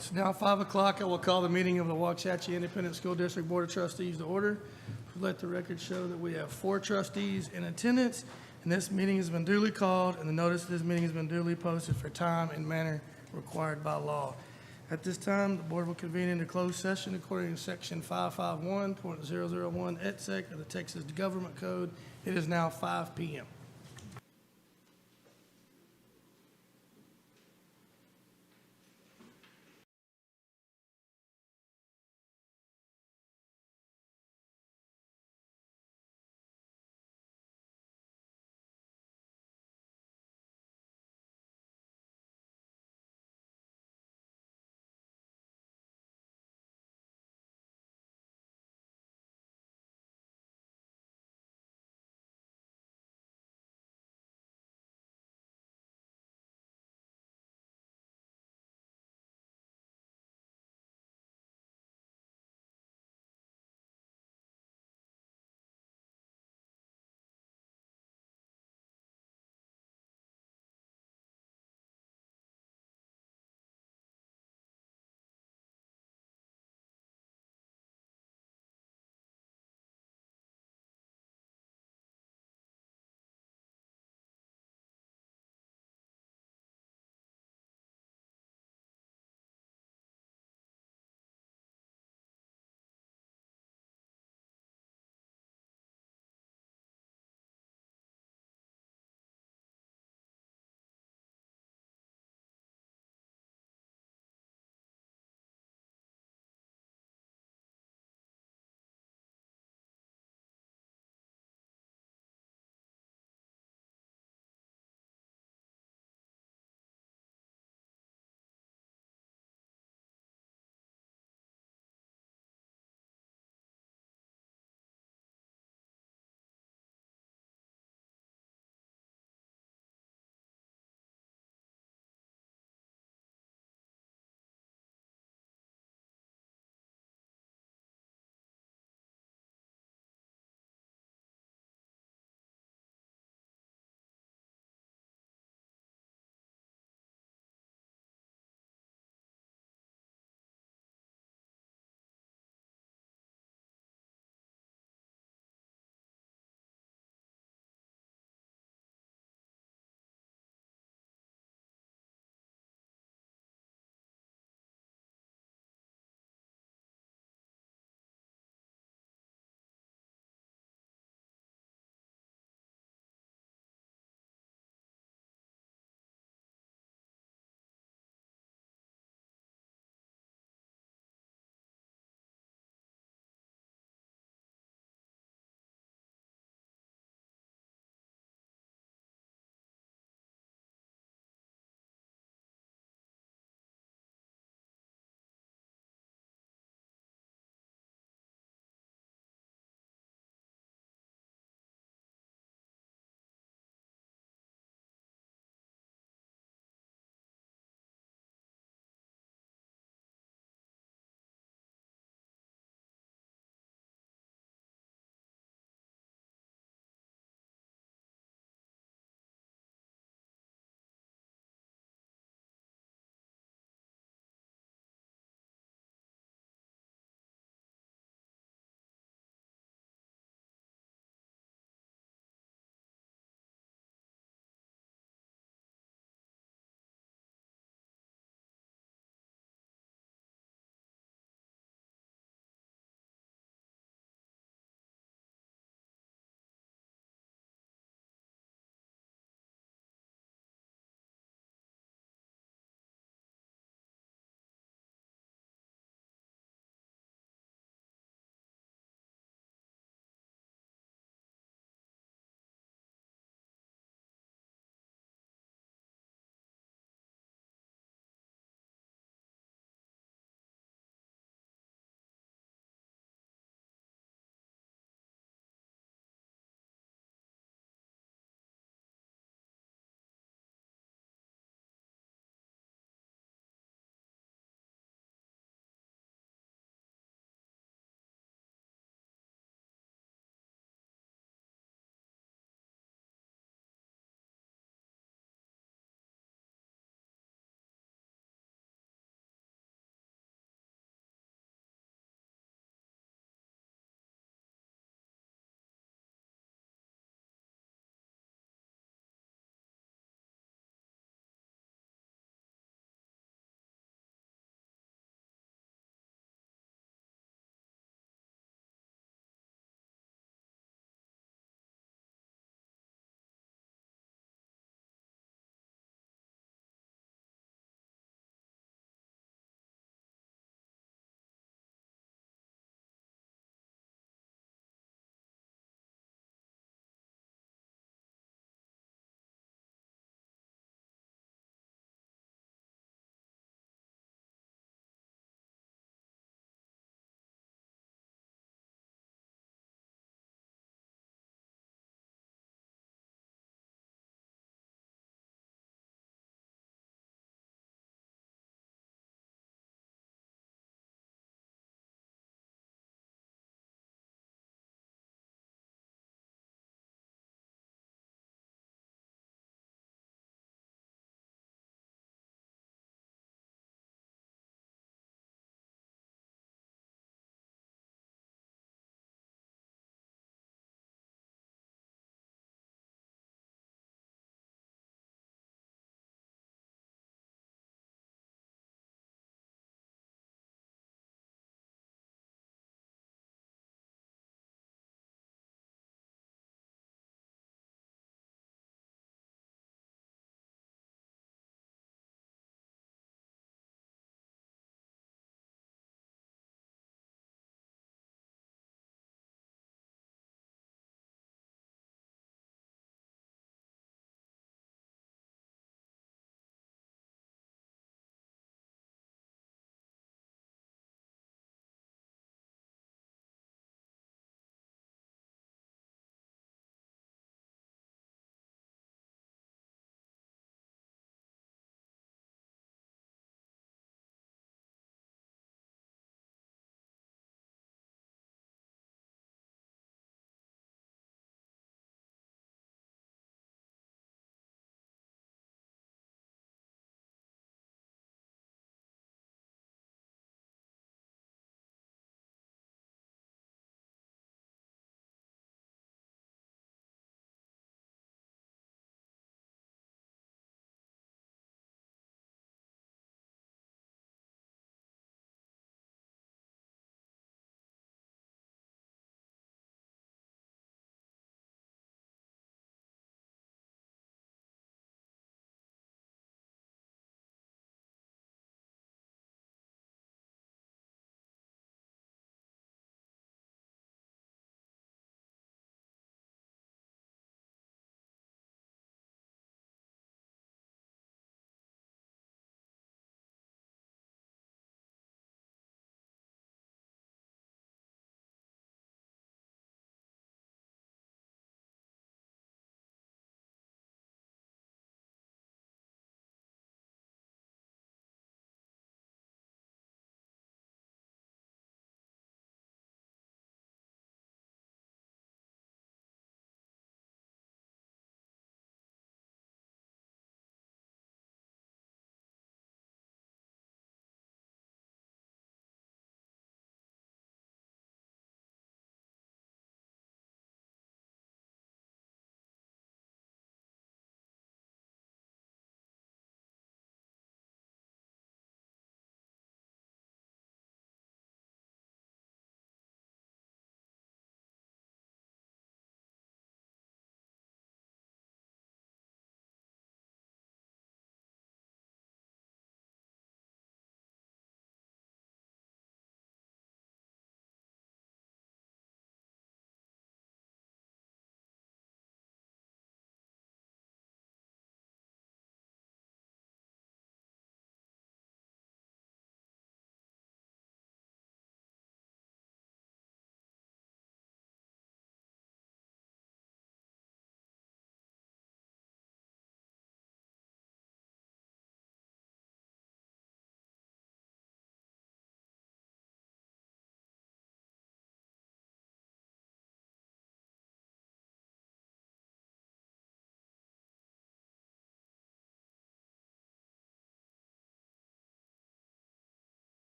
It's now 5 o'clock. I will call the meeting of the Waxahachie Independent School District Board of Trustees to order. Let the record show that we have 4 trustees in attendance, and this meeting has been duly called, and the notice of this meeting has been duly posted for time and manner required by law. At this time, the board will convene into closed session according to section 551.001 et sec of the Texas Government Code. It is now 5 p.m.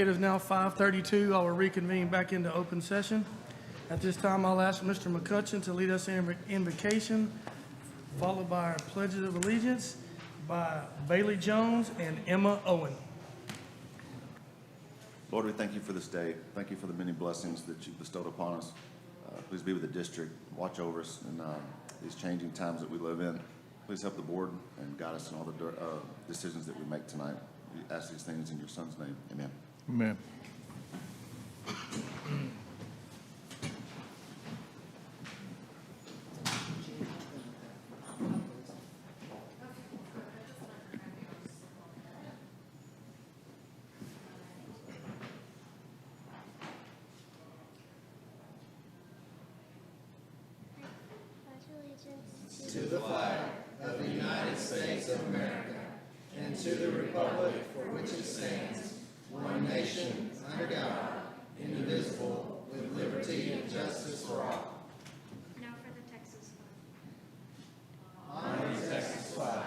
It is now 5:32. I will reconvene back into open session. At this time, I'll ask Mr. McCutcheon to lead us in invocation, followed by our pledges of allegiance by Bailey Jones and Emma Owen. Lord, we thank you for this day. Thank you for the many blessings that you bestowed upon us. Please be with the district. Watch over us in these changing times that we live in. Please help the board and guide us in all the decisions that we make tonight. We ask these things in your son's name. Amen. Amen. To the flag of the United States of America and to the republic for which it stands, one nation, under God, indivisible, with liberty and justice for all. Now for the Texas flag. Honor the Texas flag.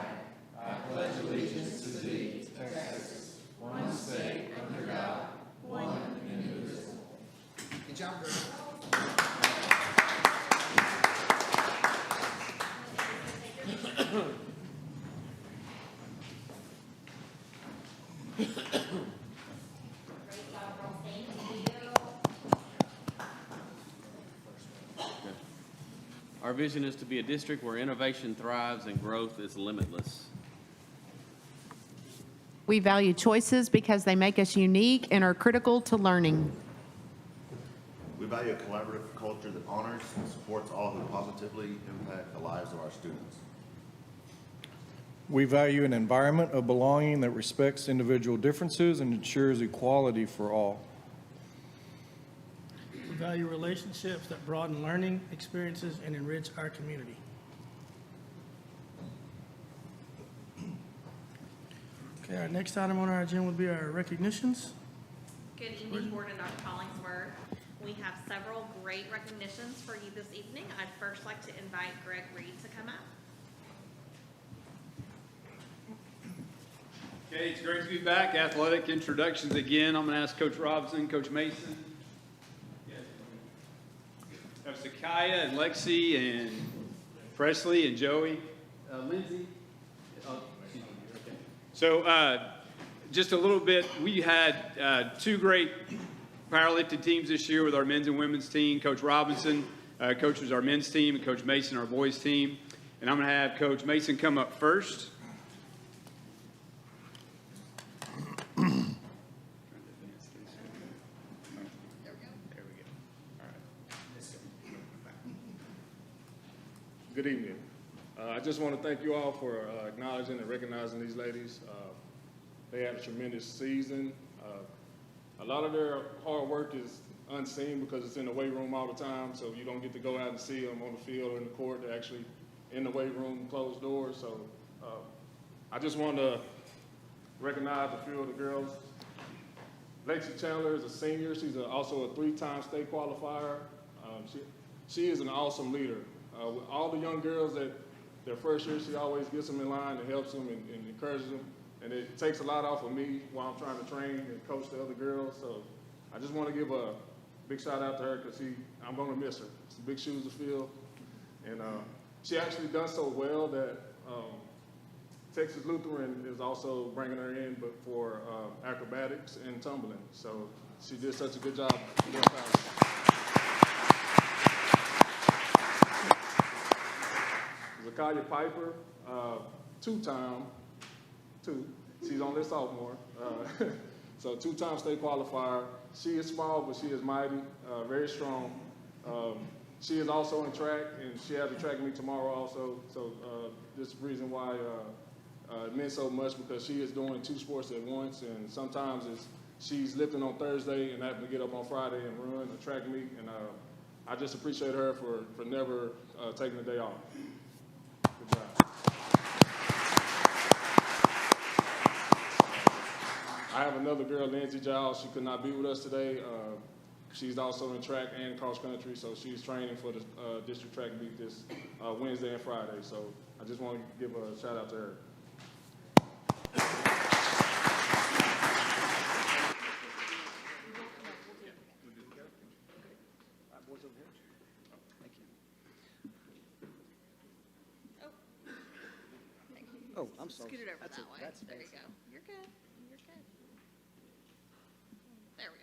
I pledge allegiance to thee, Texas, one state, under God, one and indivisible. Good job, girl. Our vision is to be a district where innovation thrives and growth is limitless. We value choices because they make us unique and are critical to learning. We value a collaborative culture that honors and supports all who positively impact the lives of our students. We value an environment of belonging that respects individual differences and ensures equality for all. We value relationships that broaden learning experiences and enrich our community. Okay, our next item on our agenda would be our recognitions. Good evening, Board and Dr. Hollingsworth. We have several great recognitions for you this evening. I'd first like to invite Greg Reed to come up. Okay, it's great to be back. Athletic introductions again. I'm going to ask Coach Robinson, Coach Mason. Have Sakaya and Lexi and Presley and Joey. Lindsay. Oh, excuse me. Okay. So just a little bit, we had two great powerlifting teams this year with our men's and women's team. Coach Robinson coaches our men's team and Coach Mason our boys team. And I'm going to have Coach Mason come up first. Good evening. I just want to thank you all for acknowledging and recognizing these ladies. They had a tremendous season. A lot of their hard work is unseen because it's in the weight room all the time, so you don't get to go out and see them on the field or in the court. They're actually in the weight room, closed doors. So I just want to recognize a few of the girls. Lexi Chandler is a senior. She's also a 3-time state qualifier. She is an awesome leader. With all the young girls that their first year, she always gets them in line and helps them and encourages them. And it takes a lot off of me while I'm trying to train and coach the other girls. So I just want to give a big shout out to her because I'm going to miss her. It's big shoes to fill. And she actually done so well that Texas Lutheran is also bringing her in, but for acrobatics and tumbling. So she did such a good job. Zakaya Piper, two-time, she's only a sophomore, so 2-time state qualifier. She is small, but she is mighty, very strong. She is also in track, and she has a track meet tomorrow also, so this is the reason why it meant so much because she is doing 2 sports at once, and sometimes she's lifting on Thursday and having to get up on Friday and run a track meet, and I just appreciate her for never taking the day off. Good job. I have another girl, Nancy Giles. She could not be with us today. She's also in track and cross country, so she's training for the district track meet this Wednesday and Friday. So I just want to give a shout out to her. Oh, I'm sorry. Scoot it over That's that it. way. That's There you fancy. go. You're good. You're good. There we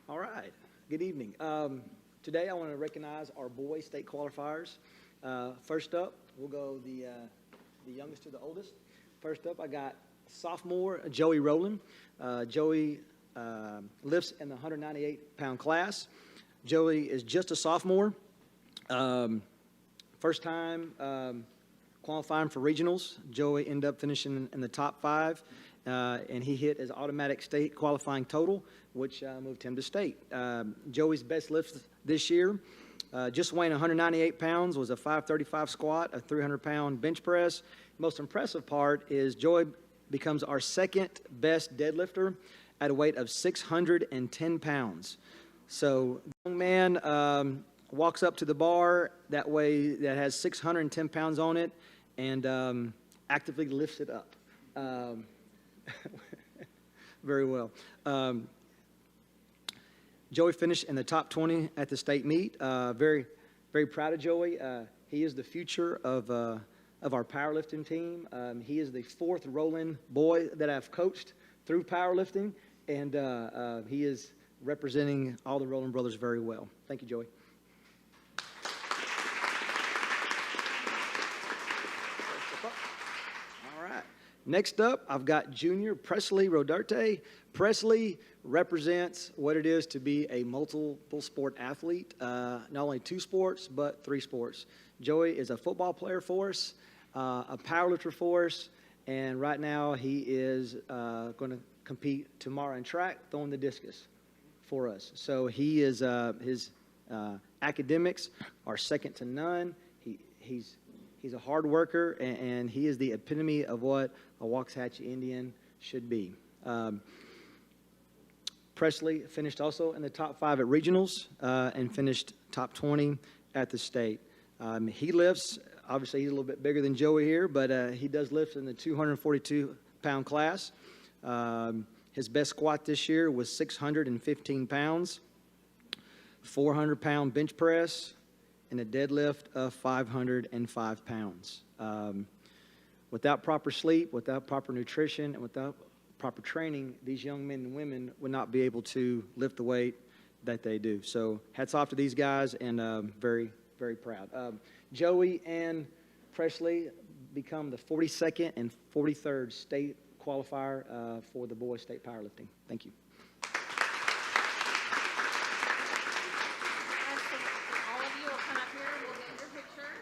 go. All right. Good evening. Today I want to recognize our boys state qualifiers. First up, we'll go the youngest to the oldest. First up, I got sophomore Joey Rowland. Joey lifts in the 198-pound class. Joey is just a sophomore. First time qualifying for regionals. Joey ended up finishing in the top 5, and he hit his automatic state qualifying total, which moved him to state. Joey's best lift this year, just weighing 198 pounds, was a 535 squat, a 300-pound bench press. Most impressive part is Joey becomes our second best deadlifter at a weight of 610 pounds. So the young man walks up to the bar that has 610 pounds on it and actively lifts it up. Very well. Joey finished in the top 20 at the state meet. Very, very proud of Joey. He is the future of our powerlifting team. He is the 4th Roland boy that I've coached through powerlifting, and he is representing all the Roland brothers very well. Thank you, Joey. All right. Next up, I've got junior Presley Rodarte. Presley represents what it is to be a multiple sport athlete, not only 2 sports, but 3 sports. Joey is a football player for us, a powerlifter for us, and right now he is going to compete tomorrow in track, throwing the discus for us. So he is, his academics are second to none. He's a hard worker, and he is the epitome of what a Waxahachie Indian should be. Presley finished also in the top 5 at regionals and finished top 20 at the state. He lifts, obviously he's a little bit bigger than Joey here, but he does lift in the 242-pound class. His best squat this year was 615 pounds, 400-pound bench press, and a deadlift of 505 pounds. Without proper sleep, without proper nutrition, and without proper training, these young men and women would not be able to lift the weight that they do. So hats off to these guys, and very, very proud. Joey and Presley become the 42nd and 43rd state qualifier for the boys state powerlifting. Thank you. All of you will come up here and we'll get your picture.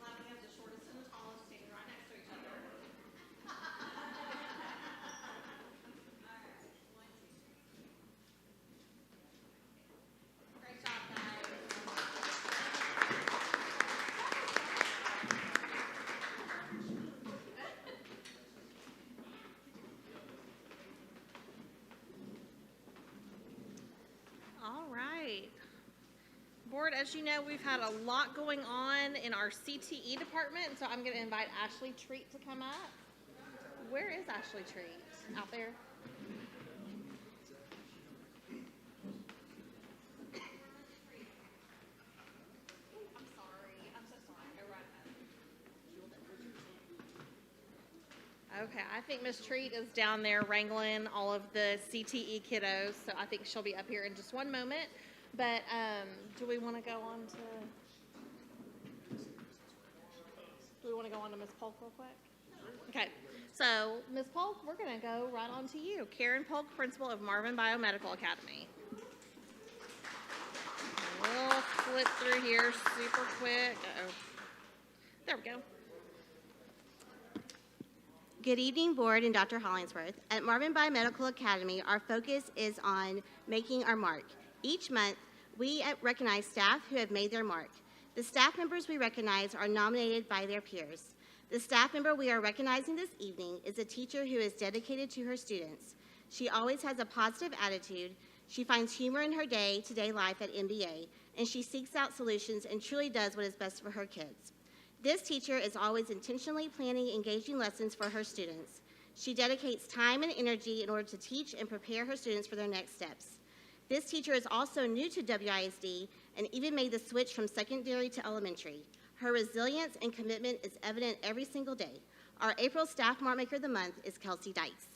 Laughing as the shortest and the tallest standing right next to each other. Great job, guys. All right. Board, as you know, we've had a lot going on in our CTE department, so I'm going to invite Ashley Treat to come up. Where is Ashley Treat? Out there? I'm sorry. I'm so sorry. Go right ahead. Okay, I think Miss Treat is down there wrangling all of the CTE kiddos, so I think she'll be up here in just one moment. But do we want to go on to Ms. Polk real quick? Okay, so Ms. Polk, we're going to go right on to you. Karen Polk, principal of Marvin Biomedical Academy. We'll flip through here super quick. Uh-oh. There we go. Good evening, Board and Dr. Hollingsworth. At Marvin Biomedical Academy, our focus is on making our mark. Each month, we recognize staff who have made their mark. The staff members we recognize are nominated by their peers. The staff member we are recognizing this evening is a teacher who is dedicated to her students. She always has a positive attitude. She finds humor in her day-to-day life at MBA, and she seeks out solutions and truly does what is best for her kids. This teacher is always intentionally planning engaging lessons for her students. She dedicates time and energy in order to teach and prepare her students for their next steps. This teacher is also new to WISD and even made the switch from secondary to elementary. Her resilience and commitment is evident every single day. Our April Staff Mark Maker of the Month is Kelsey Dykes.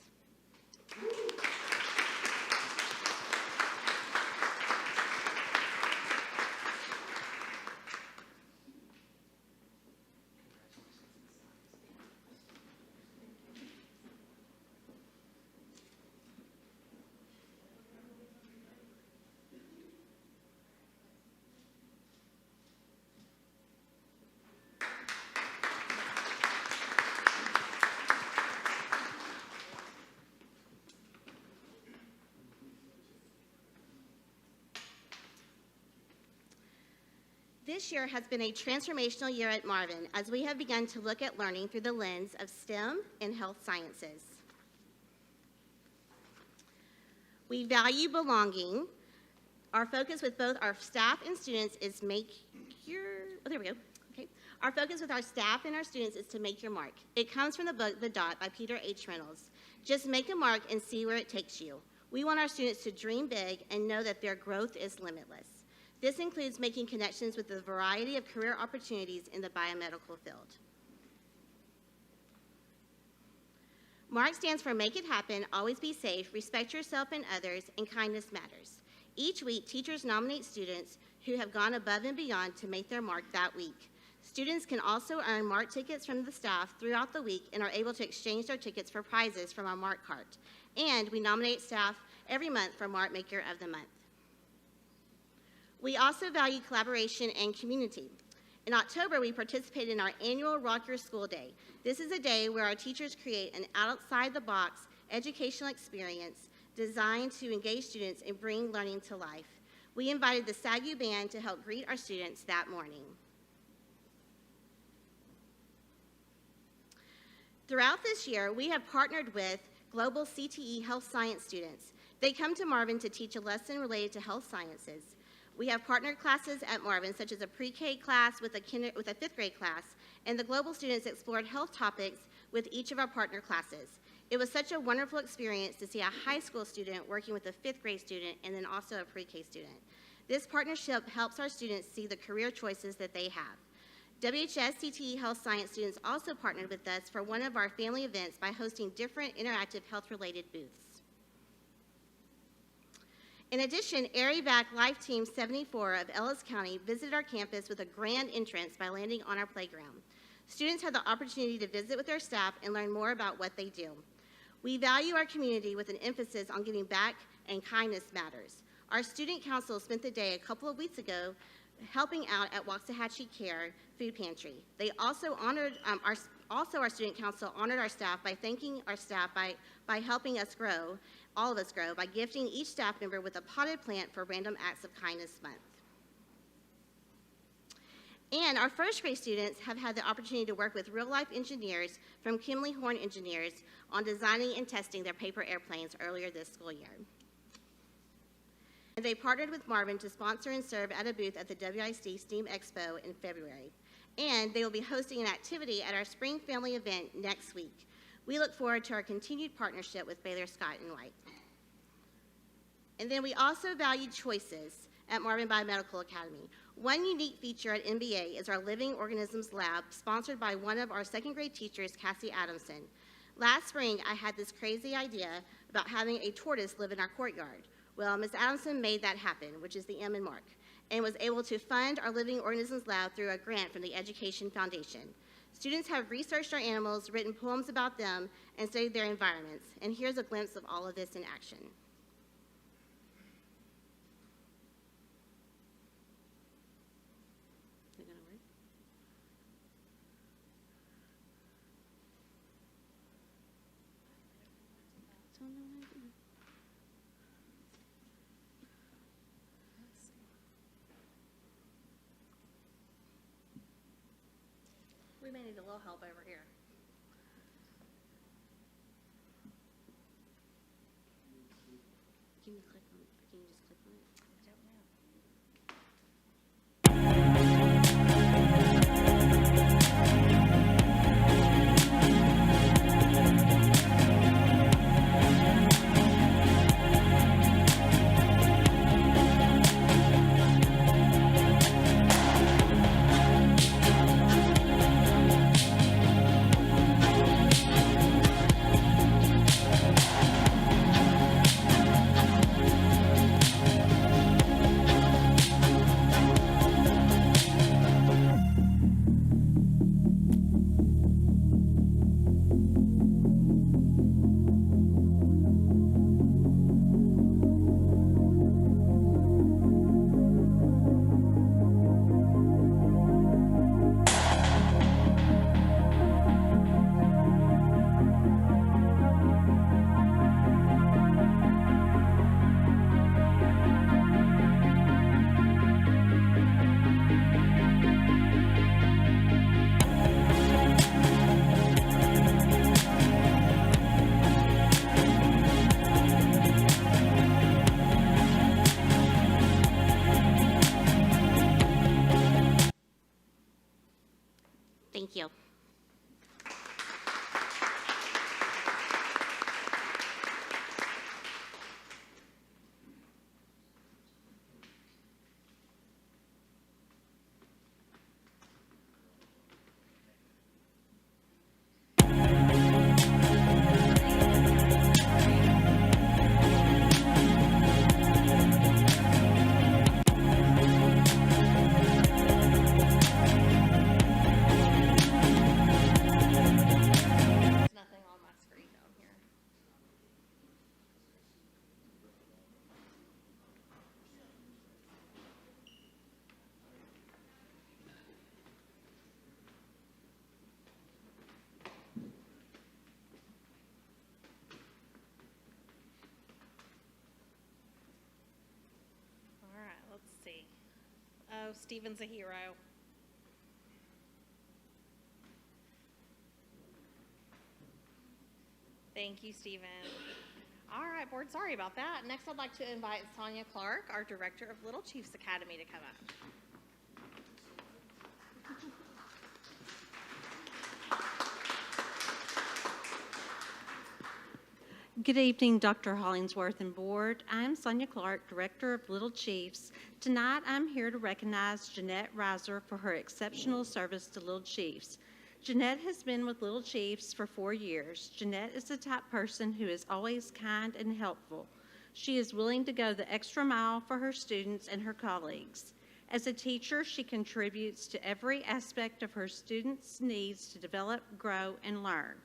This year has been a transformational year at Marvin as we have begun to look at learning through the lens of STEM and health sciences. We value belonging. Our focus with both our staff and students is Our focus with our staff and our students is to make your mark. It comes from the book, The Dot by Peter H. Reynolds. Just make a mark and see where it takes you. We want our students to dream big and know that their growth is limitless. This includes making connections with a variety of career opportunities in the biomedical field. MARK stands for Make It Happen, Always Be Safe, Respect Yourself and Others, and Kindness Matters. Each week, teachers nominate students who have gone above and beyond to make their mark that week. Students can also earn MARK tickets from the staff throughout the week and are able to exchange their tickets for prizes from our MARK cart. And we nominate staff every month for MARK Maker of the Month. We also value collaboration and community. In October, we participated in our annual Rock Your School Day. This is a day where our teachers create an outside-the-box educational experience designed to engage students and bring learning to life. We invited the SAGU band to help greet our students that morning. Throughout this year, we have partnered with global CTE health science students. They come to Marvin to teach a lesson related to health sciences. We have partnered classes at Marvin, such as a pre-K class with a fifth grade class, and the global students explored health topics with each of our partner classes. It was such a wonderful experience to see a high school student working with a fifth grade student and then also a pre-K student. This partnership helps our students see the career choices that they have. WHS CTE Health Science students also partnered with us for one of our family events by hosting different interactive health-related booths. In addition, ARIVAC Life Team 74 of Ellis County visited our campus with a grand entrance by landing on our playground. Students had the opportunity to visit with their staff and learn more about what they do. We value our community with an emphasis on giving back, and kindness matters. Our student council spent the day a couple of weeks ago helping out at Waxahachie Care Food Pantry. They also honored our student council honored our staff by thanking our staff by helping us grow, all of us grow, by gifting each staff member with a potted plant for Random Acts of Kindness Month. And our first grade students have had the opportunity to work with real-life engineers from Kimley Horn Engineers on designing and testing their paper airplanes earlier this school year. And they partnered with Marvin to sponsor and serve at a booth at the WISD STEAM Expo in February. And they will be hosting an activity at our spring family event next week. We look forward to our continued partnership with Baylor Scott & White. And then we also value choices at Marvin Biomedical Academy. One unique feature at MBA is our Living Organisms Lab, sponsored by one of our second grade teachers, Cassie Adamson. Last spring, I had this crazy idea about having a tortoise live in our courtyard. Well, Ms. Adamson made that happen, which is the M in Mark, and was able to fund our Living Organisms Lab through a grant from the Education Foundation. Students have researched our animals, written poems about them, and studied their environments. And here's a glimpse of all of this in action. Is it gonna work? We may need a little help over here. Can you click on it? Or can you just click on it? I don't know. Thank you. There's nothing on my screen down here. All right, let's see. Oh, Stephen's a hero. Thank you, Stephen. All right, board, sorry about that. Next, I'd like to invite Sonia Clark, our Director of Little Chiefs Academy, to come up. Good evening, Dr. Hollingsworth and Board. I'm Sonia Clark, Director of Little Chiefs. Tonight, I'm here to recognize Jeanette Reiser for her exceptional service to Little Chiefs. Jeanette has been with Little Chiefs for 4 years. Jeanette is the type person who is always kind and helpful. She is willing to go the extra mile for her students and her colleagues. As a teacher, she contributes to every aspect of her students' needs to develop, grow, and learn.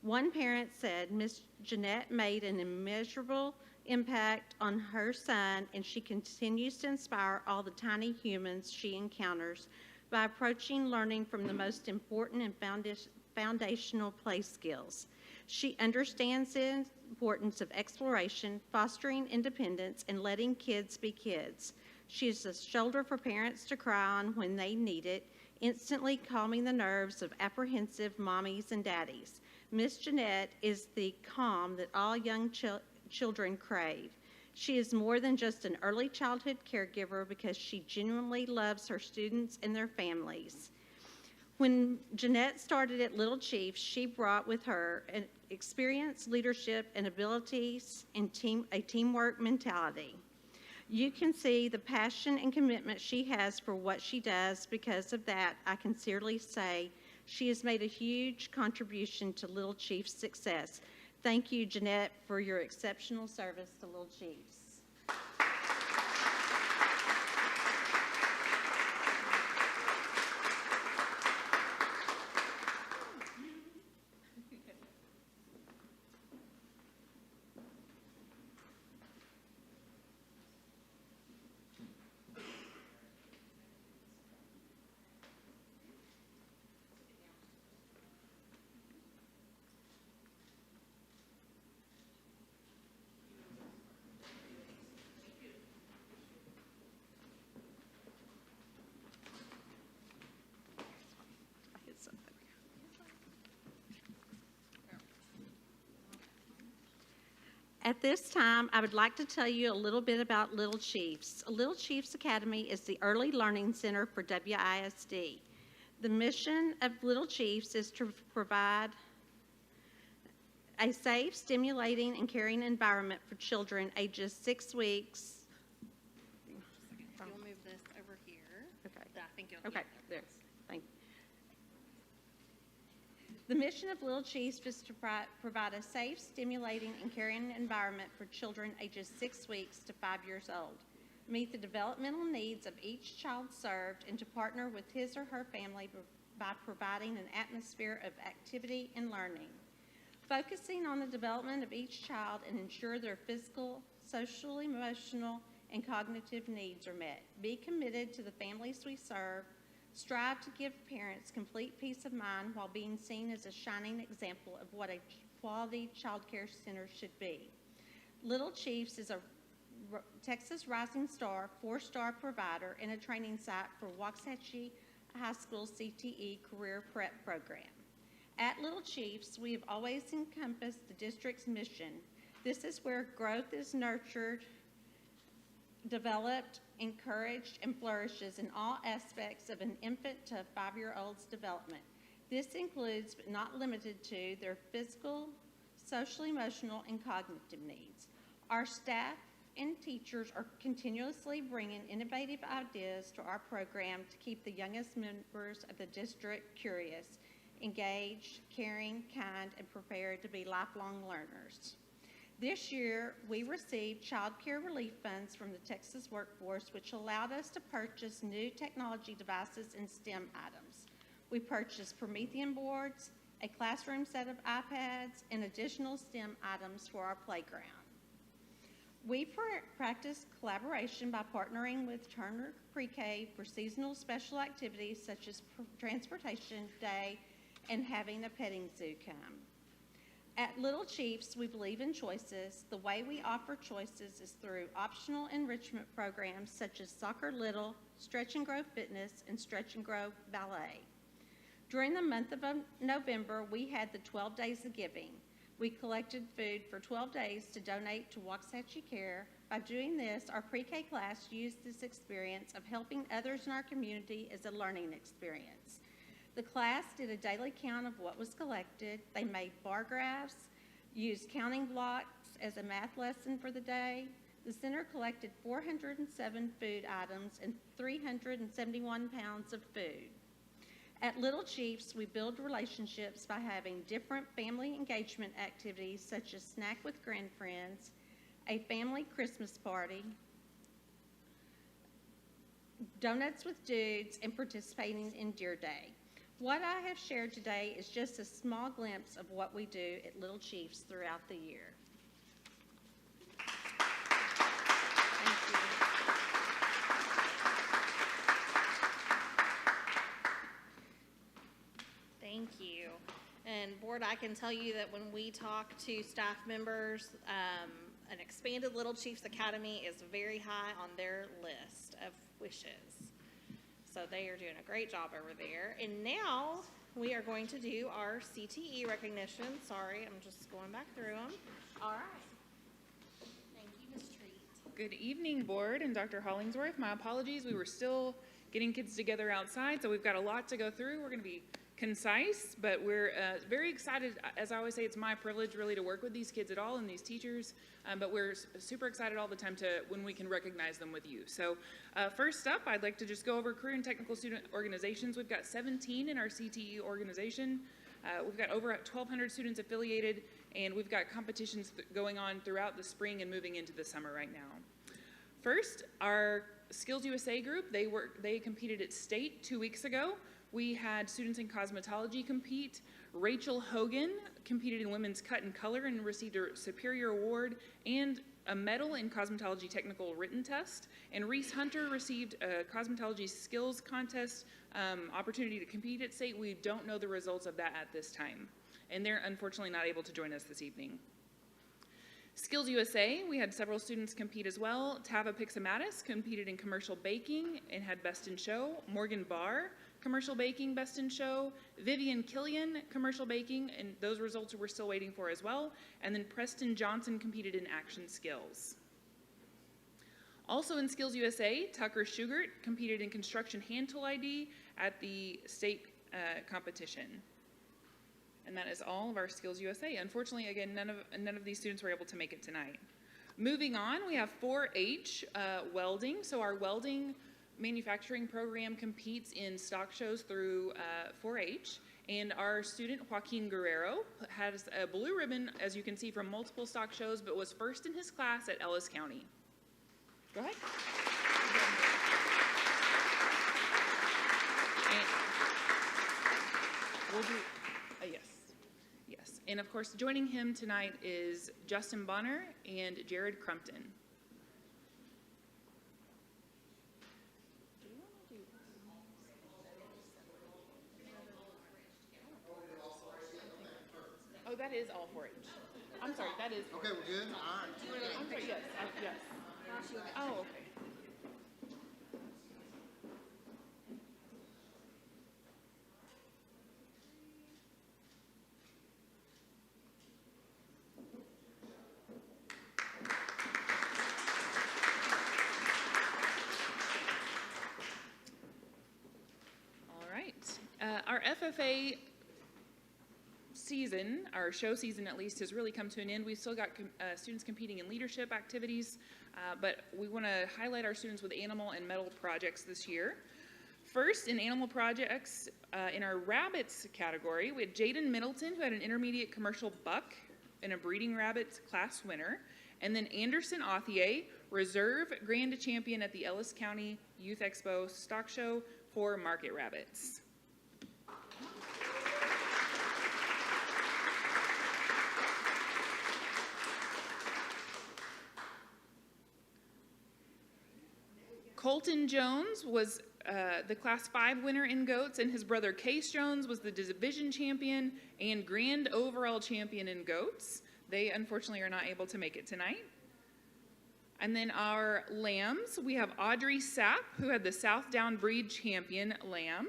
One parent said Miss Jeanette made an immeasurable impact on her son, and she continues to inspire all the tiny humans she encounters by approaching learning from the most important and foundational play skills. She understands the importance of exploration, fostering independence, and letting kids be kids. She is a shoulder for parents to cry on when they need it, instantly calming the nerves of apprehensive mommies and daddies. Miss Jeanette is the calm that all young children crave. She is more than just an early childhood caregiver because she genuinely loves her students and their families. When Jeanette started at Little Chiefs, she brought with her an experience, leadership, and abilities and a teamwork mentality. You can see the passion and commitment she has for what she does. Because of that, I can sincerely say she has made a huge contribution to Little Chiefs' success. Thank you, Jeanette, for your exceptional service to Little Chiefs. At this time, I would like to tell you a little bit about Little Chiefs. Little Chiefs Academy is the early learning center for WISD. The mission of Little Chiefs is to provide a safe, stimulating, and caring environment for children ages 6 weeks. You'll move this over here. Okay. I think you'll. Okay, there. Thank you. The mission of Little Chiefs is to provide a safe, stimulating, and caring environment for children ages 6 weeks to 5 years old, meet the developmental needs of each child served, and to partner with his or her family by providing an atmosphere of activity and learning. Focusing on the development of each child and ensure their physical, social, emotional, and cognitive needs are met. Be committed to the families we serve. Strive to give parents complete peace of mind while being seen as a shining example of what a quality child care center should be. Little Chiefs is a Texas Rising Star 4-star provider and a training site for Waxahachie High School CTE Career Prep Program. At Little Chiefs, we have always encompassed the district's mission. This is where growth is nurtured, developed, encouraged, and flourishes in all aspects of an infant to a 5-year-old's development. This includes, but not limited to, their physical, social, emotional, and cognitive needs. Our staff and teachers are continuously bringing innovative ideas to our program to keep the youngest members of the district curious, engaged, caring, kind, and prepared to be lifelong learners. This year, we received child care relief funds from the Texas workforce, which allowed us to purchase new technology devices and STEM items. We purchased Promethean boards, a classroom set of iPads, and additional STEM items for our playground. We practice collaboration by partnering with Turner Pre-K for seasonal special activities such as Transportation Day and having a petting zoo come. At Little Chiefs, we believe in choices. The way we offer choices is through optional enrichment programs such as Soccer Little, Stretch and Grow Fitness, and Stretch and Grow Ballet. During the month of November, we had the 12 Days of Giving. We collected food for 12 days to donate to Waxahachie Care. By doing this, our pre-K class used this experience of helping others in our community as a learning experience. The class did a daily count of what was collected. They made bar graphs, used counting blocks as a math lesson for the day. The center collected 407 food items and 371 pounds of food. At Little Chiefs, we build relationships by having different family engagement activities such as Snack with Grandfriends, a family Christmas party, Donuts with Dudes, and participating in Deer Day. What I have shared today is just a small glimpse of what we do at Little Chiefs throughout the year. Thank you. Thank you. And board, I can tell you that when we talk to staff members, an expanded Little Chiefs Academy is very high on their list of wishes. So they are doing a great job over there. And now we are going to do our CTE recognition. Sorry, I'm just going back through them. All right. Thank you, Ms. Treat. Good evening, board and Dr. Hollingsworth. My apologies. We were still getting kids together outside, so we've got a lot to go through. We're going to be concise, but we're very excited. As I always say, it's my privilege really to work with these kids at all and these teachers, but we're super excited all the time to when we can recognize them with you. So first up, I'd like to just go over career and technical student organizations. We've got 17 in our CTE organization. We've got over 1,200 students affiliated, and we've got competitions going on throughout the spring and moving into the summer right now. First, our Skills USA group, they competed at state 2 weeks ago. We had students in cosmetology compete. Rachel Hogan competed in women's cut and color and received a superior award and a medal in cosmetology technical written test. And Reese Hunter received a cosmetology skills contest opportunity to compete at state. We don't know the results of that at this time. And they're unfortunately not able to join us this evening. Skills USA, we had several students compete as well. Tava Pixamatis competed in commercial baking and had best in show. Morgan Barr Commercial Baking Best in Show, Vivian Killian Commercial Baking, and those results we're still waiting for as well. And then Preston Johnson competed in Action Skills. Also in Skills USA, Tucker Schugert competed in Construction Hand Tool ID at the state competition. And that is all of our Skills USA. Unfortunately, again, none of these students were able to make it tonight. Moving on, we have 4-H welding. So our welding manufacturing program competes in stock shows through 4-H. And our student, Joaquin Guerrero, has a blue ribbon, as you can see, from multiple stock shows, but was first in his class at Ellis County. Go ahead. And we'll do, yes. And of course, joining him tonight is Justin Bonner and Jared Crumpton. Oh, that is all 4-H. I'm sorry, that is. Okay, we're good? All right. I'm sorry, yes, yes. Oh, okay. All right. Our FFA season, our show season at least, has really come to an end. We've still got students competing in leadership activities, but we want to highlight our students with animal and metal projects this year. First, in animal projects, in our rabbits category, we had Jaden Middleton, who had an intermediate commercial buck and a breeding rabbits class winner, and then Anderson Authier, reserve grand champion at the Ellis County Youth Expo stock show for market rabbits. Colton Jones was the Class 5 winner in goats, and his brother Case Jones was the division champion and grand overall champion in goats. They unfortunately are not able to make it tonight. And then our lambs, we have Audrey Sapp, who had the South Down Breed champion lamb.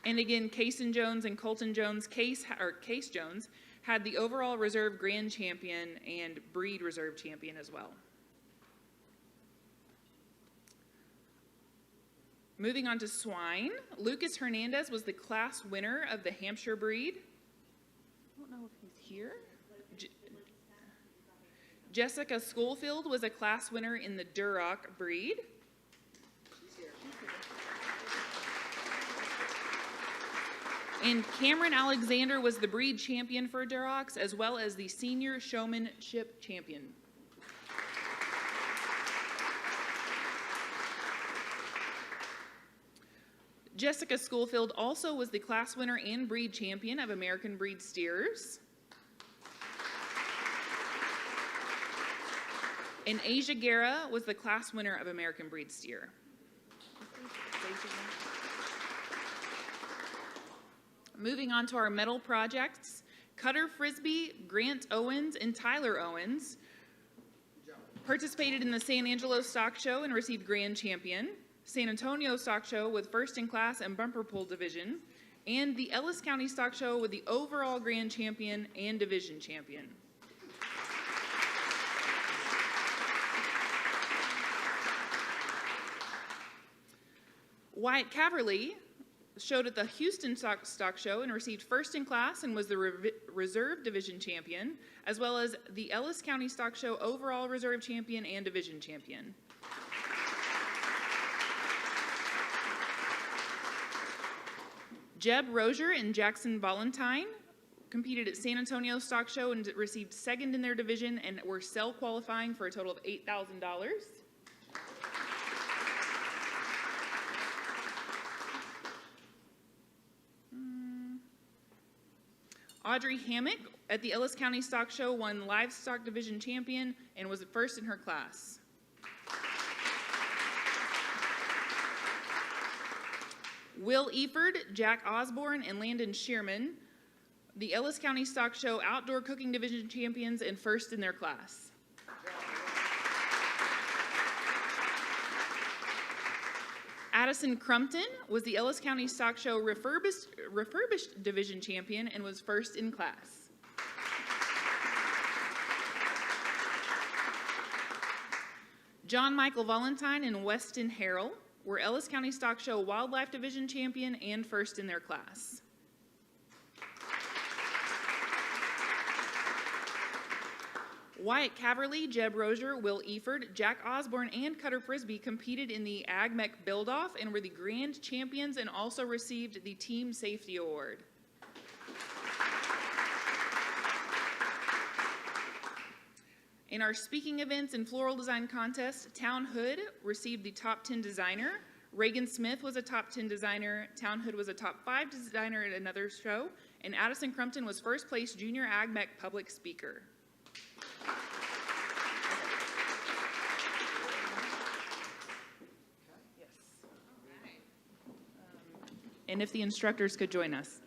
And again, Cason Jones and Colton Jones, Case Jones, had the overall reserve grand champion and breed reserve champion as well. Moving on to swine, Lucas Hernandez was the class winner of the Hampshire breed. I don't know if he's here. Jessica Schoolfield was a class winner in the Duroc breed. And Cameron Alexander was the breed champion for Durocs, as well as the senior showmanship champion. Jessica Schoolfield also was the class winner and breed champion of American Breed Steers. And Asia Guerra was the class winner of American Breed Steer. Moving on to our medal projects, Cutter Frisbee, Grant Owens, and Tyler Owens participated in the San Angelo Stock Show and received Grand Champion, San Antonio Stock Show with First in Class and Bumper Pull Division, and the Ellis County Stock Show with the overall Grand Champion and Division Champion. Wyatt Caverly showed at the Houston Stock Show and received First in Class and was the Reserve Division Champion, as well as the Ellis County Stock Show overall Reserve Champion and Division Champion. Jeb Rozier and Jackson Valentine competed at San Antonio Stock Show and received second in their division and were cell qualifying for a total of $8,000. Audrey Hammock at the Ellis County Stock Show won Livestock Division Champion and was first in her class. Will Eford, Jack Osborne, and Landon Shearman, the Ellis County Stock Show Outdoor Cooking Division Champions and first in their class. Addison Crumpton was the Ellis County Stock Show refurbished division champion and was first in class. John Michael Valentine and Weston Harrell were Ellis County Stock Show Wildlife Division champion and first in their class. Wyatt Caverly, Jeb Rozier, Will Eford, Jack Osborne, and Cutter Frisbee competed in the Ag Mech Build-Off and were the grand champions and also received the Team Safety Award. In our speaking events and floral design contest, Town Hood received the top 10 designer. Reagan Smith was a top 10 designer. Town Hood was a top 5 designer at another show. And Addison Crumpton was first place junior Ag Mech public speaker. And if the instructors could join us.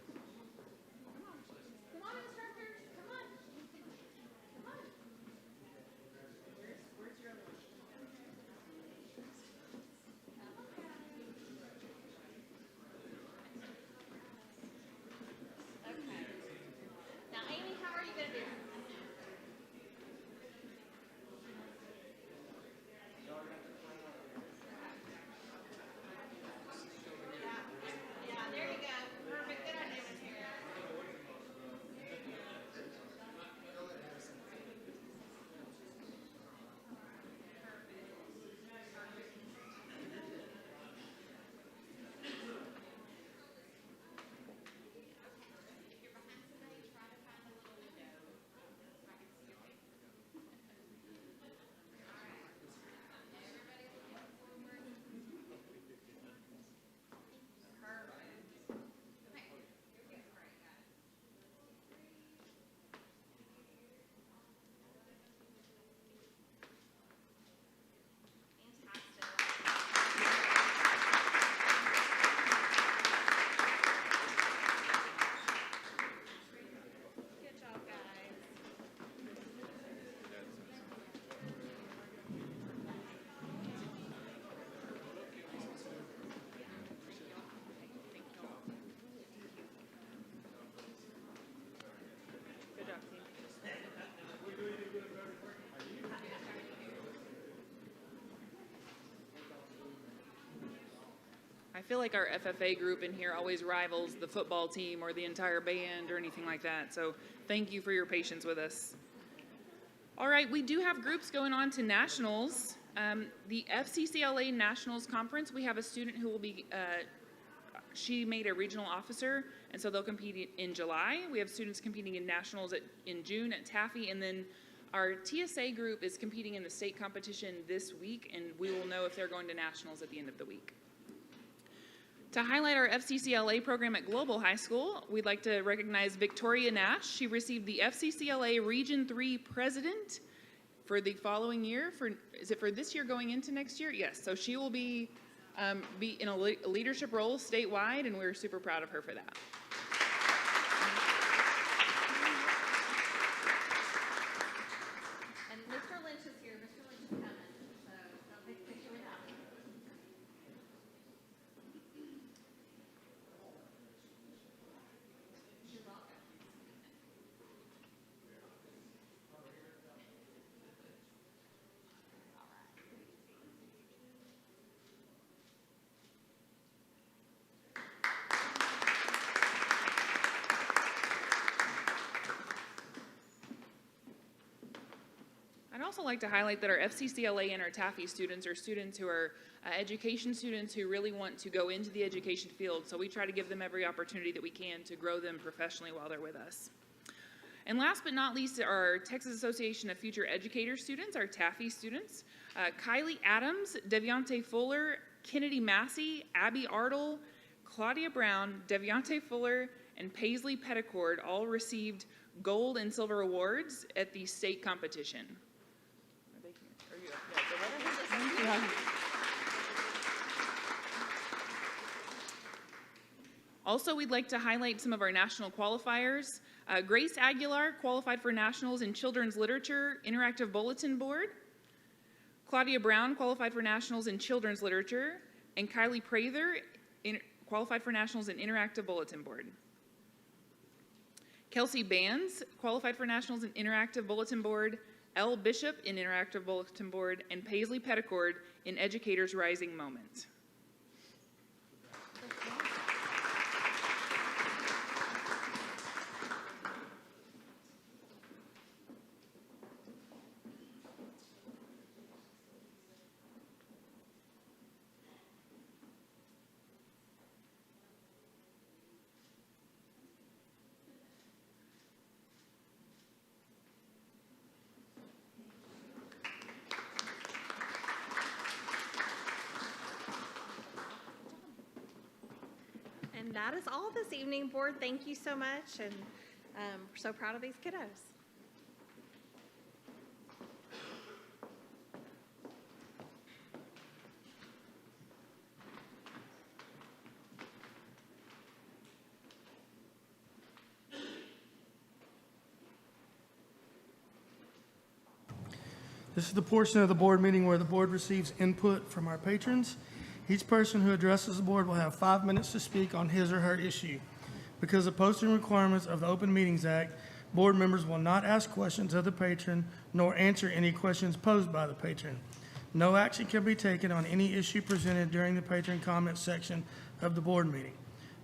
Now, Amy, how are you going to do? Yeah, there you go. Perfect. Good idea, Miss Harris. Good job, guys. Good job, team. I feel like our FFA group in here always rivals the football team or the entire band or anything like that. So thank you for your patience with us. All right, we do have groups going on to nationals. The FCCLA Nationals Conference, we have a student who will be, she made a regional officer, and so they'll compete in July. We have students competing in nationals in June at Taffy, and then our TSA group is competing in the state competition this week, and we will know if they're going to nationals at the end of the week. To highlight our FCCLA program at Global High School, we'd like to recognize Victoria Nash. She received the FCCLA Region 3 President for the following year. Is it for this year going into next year? Yes, so she will be in a leadership role statewide, and we're super proud of her for that. And Mr. Lynch is here. Mr. Lynch is coming, so don't take a picture without him. You're welcome. I'd also like to highlight that our FCCLA and our Taffy students are students who are education students who really want to go into the education field. So we try to give them every opportunity that we can to grow them professionally while they're with us. And last but not least, our Texas Association of Future Educators students, our Taffy students. Kylie Adams, Deviante Fuller, Kennedy Massey, Abby Artle, Claudia Brown, Deviante Fuller, and Paisley Petticord all received gold and silver awards at the state competition. Also, we'd like to highlight some of our national qualifiers. Grace Aguilar qualified for nationals in Children's Literature Interactive Bulletin Board. Claudia Brown qualified for nationals in Children's Literature. and Kylie Prather, qualified for Nationals in Interactive Bulletin Board. Kelsey Bands, qualified for Nationals in Interactive Bulletin Board. L. Bishop in Interactive Bulletin Board, and Paisley Petticord in Educators Rising Moment. And that is all this evening, board. Thank you so much, and we're so proud of these kiddos. This is the portion of the board meeting where the board receives input from our patrons. Each person who addresses the board will have 5 minutes to speak on his or her issue. Because of posting requirements of the Open Meetings Act, board members will not ask questions of the patron nor answer any questions posed by the patron. No action can be taken on any issue presented during the patron comment section of the board meeting.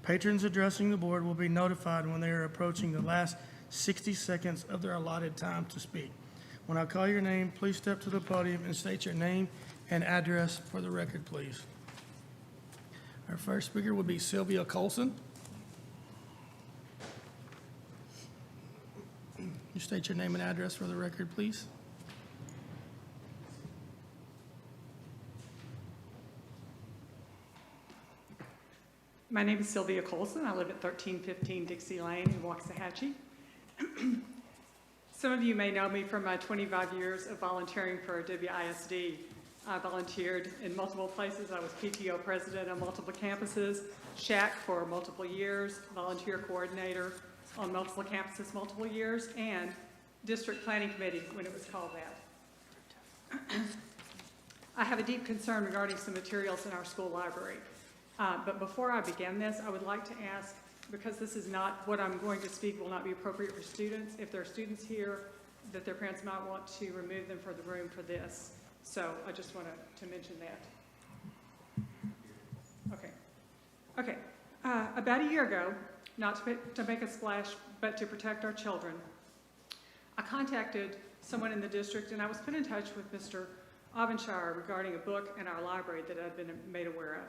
Patrons addressing the board will be notified when they are approaching the last 60 seconds of their allotted time to speak. When I call your name, please step to the podium and state your name and address for the record, please. Our first speaker will be Sylvia Colson. You state your name and address for the record, please. My name is Sylvia Colson. I live at 1315 Dixie Lane in Waxahachie. Some of you may know me from my 25 years of volunteering for WISD. I volunteered in multiple places. I was PTO president on multiple campuses, SHAC for multiple years, volunteer coordinator on multiple campuses multiple years, and district planning committee when it was called that. I have a deep concern regarding some materials in our school library. But before I begin this, I would like to ask, because this is not, what I'm going to speak will not be appropriate for students, if there are students here that their parents might want to remove them from the room for this. So I just want to mention that. Okay. About a year ago, not to make a splash, but to protect our children, I contacted someone in the district, and I was put in touch with Mr. Avenshire regarding a book in our library that I'd been made aware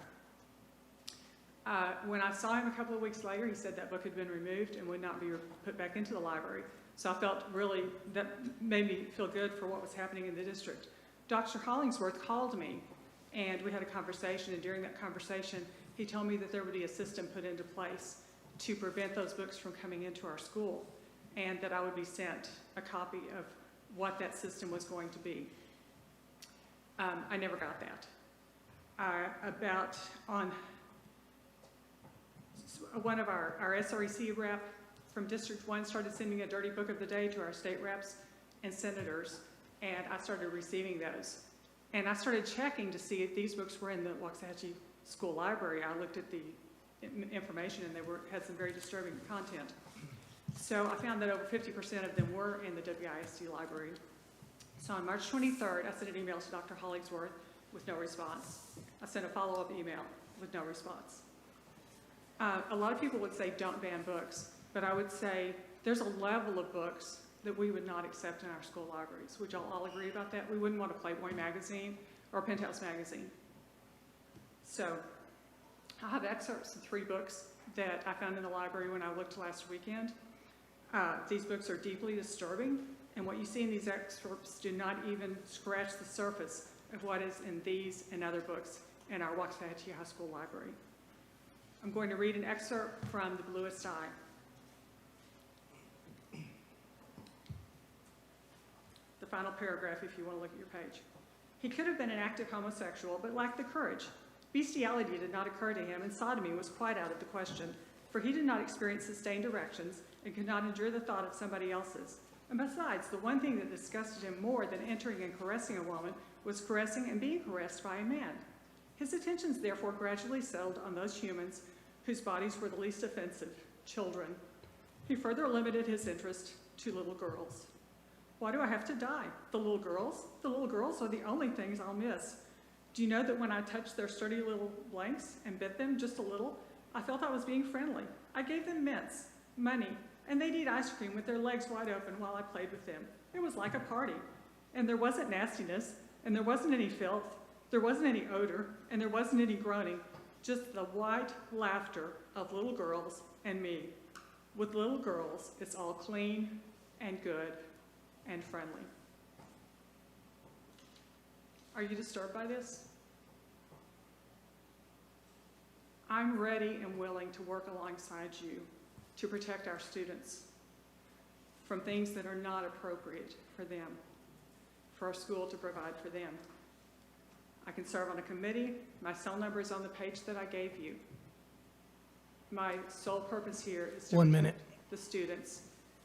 of. When I saw him a couple of weeks later, he said that book had been removed and would not be put back into the library. So I felt really, that made me feel good for what was happening in the district. Dr. Hollingsworth called me, and we had a conversation, and during that conversation, he told me that there would be a system put into place to prevent those books from coming into our school, and that I would be sent a copy of what that system was going to be. I never got that. One of our SREC rep from District 1 started sending a dirty book of the day to our state reps and senators, and I started receiving those. And I started checking to see if these books were in the Waxahachie School Library. I looked at the information, and they had some very disturbing content. So I found that over 50% of them were in the WISD library. So on March 23rd, I sent an email to Dr. Hollingsworth with no response. I sent a follow-up email with no response. A lot of people would say don't ban books, but I would say there's a level of books that we would not accept in our school libraries. Would y'all all agree about that? We wouldn't want a Playboy magazine or a Penthouse magazine. So I have excerpts of 3 books that I found in the library when I looked last weekend. These books are deeply disturbing, and what you see in these excerpts do not even scratch the surface of what is in these and other books in our Waxahachie High School library. I'm going to read an excerpt from The Bluest Eye. The final paragraph, if you want to look at your page. He could have been an active homosexual, but lacked the courage. Bestiality did not occur to him, and sodomy was quite out of the question, for he did not experience sustained erections and could not endure the thought of somebody else's. And besides, the one thing that disgusted him more than entering and caressing a woman was caressing and being caressed by a man. His attentions therefore gradually settled on those humans whose bodies were the least offensive, children. He further limited his interest to little girls. Why do I have to die? The little girls? The little girls are the only things I'll miss. Do you know that when I touched their sturdy little blanks and bit them just a little, I felt I was being friendly. I gave them mints, money, and they'd eat ice cream with their legs wide open while I played with them. It was like a party. And there wasn't nastiness, and there wasn't any filth, there wasn't any odor, and there wasn't any groaning, just the white laughter of little girls and me. With little girls, it's all clean and good and friendly. Are you disturbed by this? I'm ready and willing to work alongside you to protect our students from things that are not appropriate for them, for our school to provide for them. I can serve on a committee. My cell number is on the page that I gave you. My sole purpose here is to 1 minute. protect the students.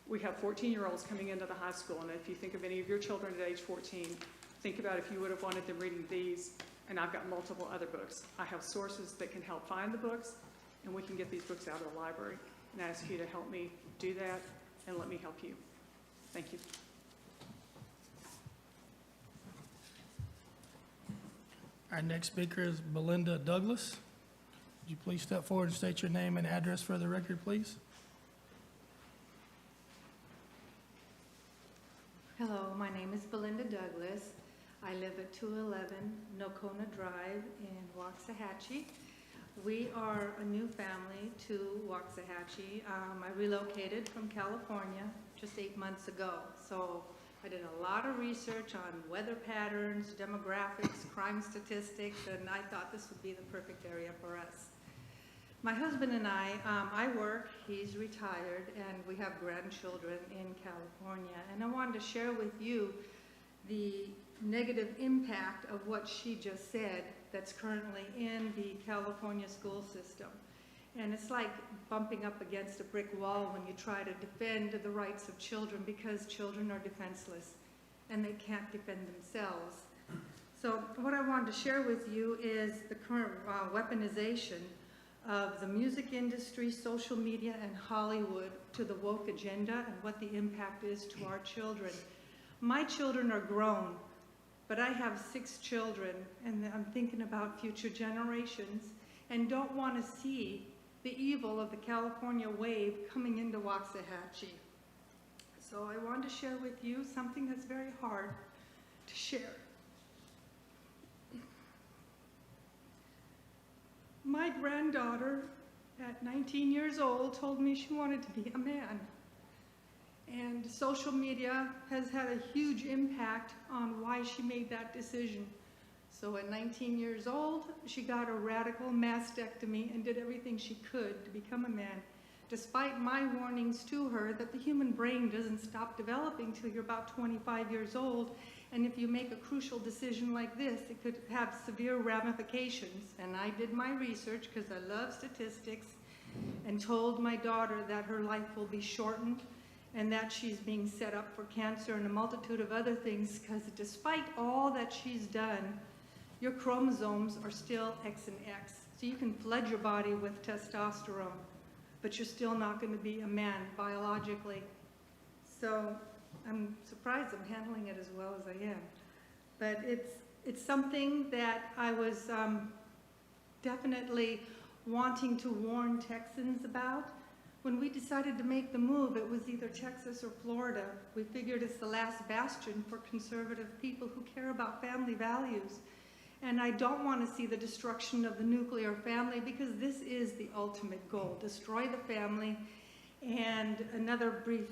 We have 14-year-olds coming into the high school, and if you think of any of your children at age 14, think about if you would have wanted them reading these, and I've got multiple other books. I have sources that can help find the books, and we can get these books out of the library. And I ask you to help me do that, and let me help you. Thank you. Our next speaker is Belinda Douglas. Would you please step forward and state your name and address for the record, please? Hello, my name is Belinda Douglas. I live at 211 Nocona Drive in Waxahachie. We are a new family to Waxahachie. I relocated from California just 8 months ago. So I did a lot of research on weather patterns, demographics, crime statistics, and I thought this would be the perfect area for us. My husband and I work, he's retired, and we have grandchildren in California. And I wanted to share with you the negative impact of what she just said that's currently in the California school system. And it's like bumping up against a brick wall when you try to defend the rights of children, because children are defenseless and they can't defend themselves. So what I wanted to share with you is the current weaponization of the music industry, social media, and Hollywood to the woke agenda, and what the impact is to our children. My children are grown, but I have 6 children, and I'm thinking about future generations and don't want to see the evil of the California wave coming into Waxahachie. So I want to share with you something that's very hard to share. My granddaughter, at 19 years old, told me she wanted to be a man. And social media has had a huge impact on why she made that decision. So at 19 years old, she got a radical mastectomy and did everything she could to become a man, despite my warnings to her that the human brain doesn't stop developing till you're about 25 years old. And if you make a crucial decision like this, it could have severe ramifications. And I did my research because I love statistics, and told my daughter that her life will be shortened and that she's being set up for cancer and a multitude of other things, because despite all that she's done, your chromosomes are still X and X. So you can flood your body with testosterone, but you're still not going to be a man biologically. So I'm surprised I'm handling it as well as I am. But it's something that I was definitely wanting to warn Texans about. When we decided to make the move, it was either Texas or Florida. We figured it's the last bastion for conservative people who care about family values. And I don't want to see the destruction of the nuclear family, because this is the ultimate goal: destroy the family. And another brief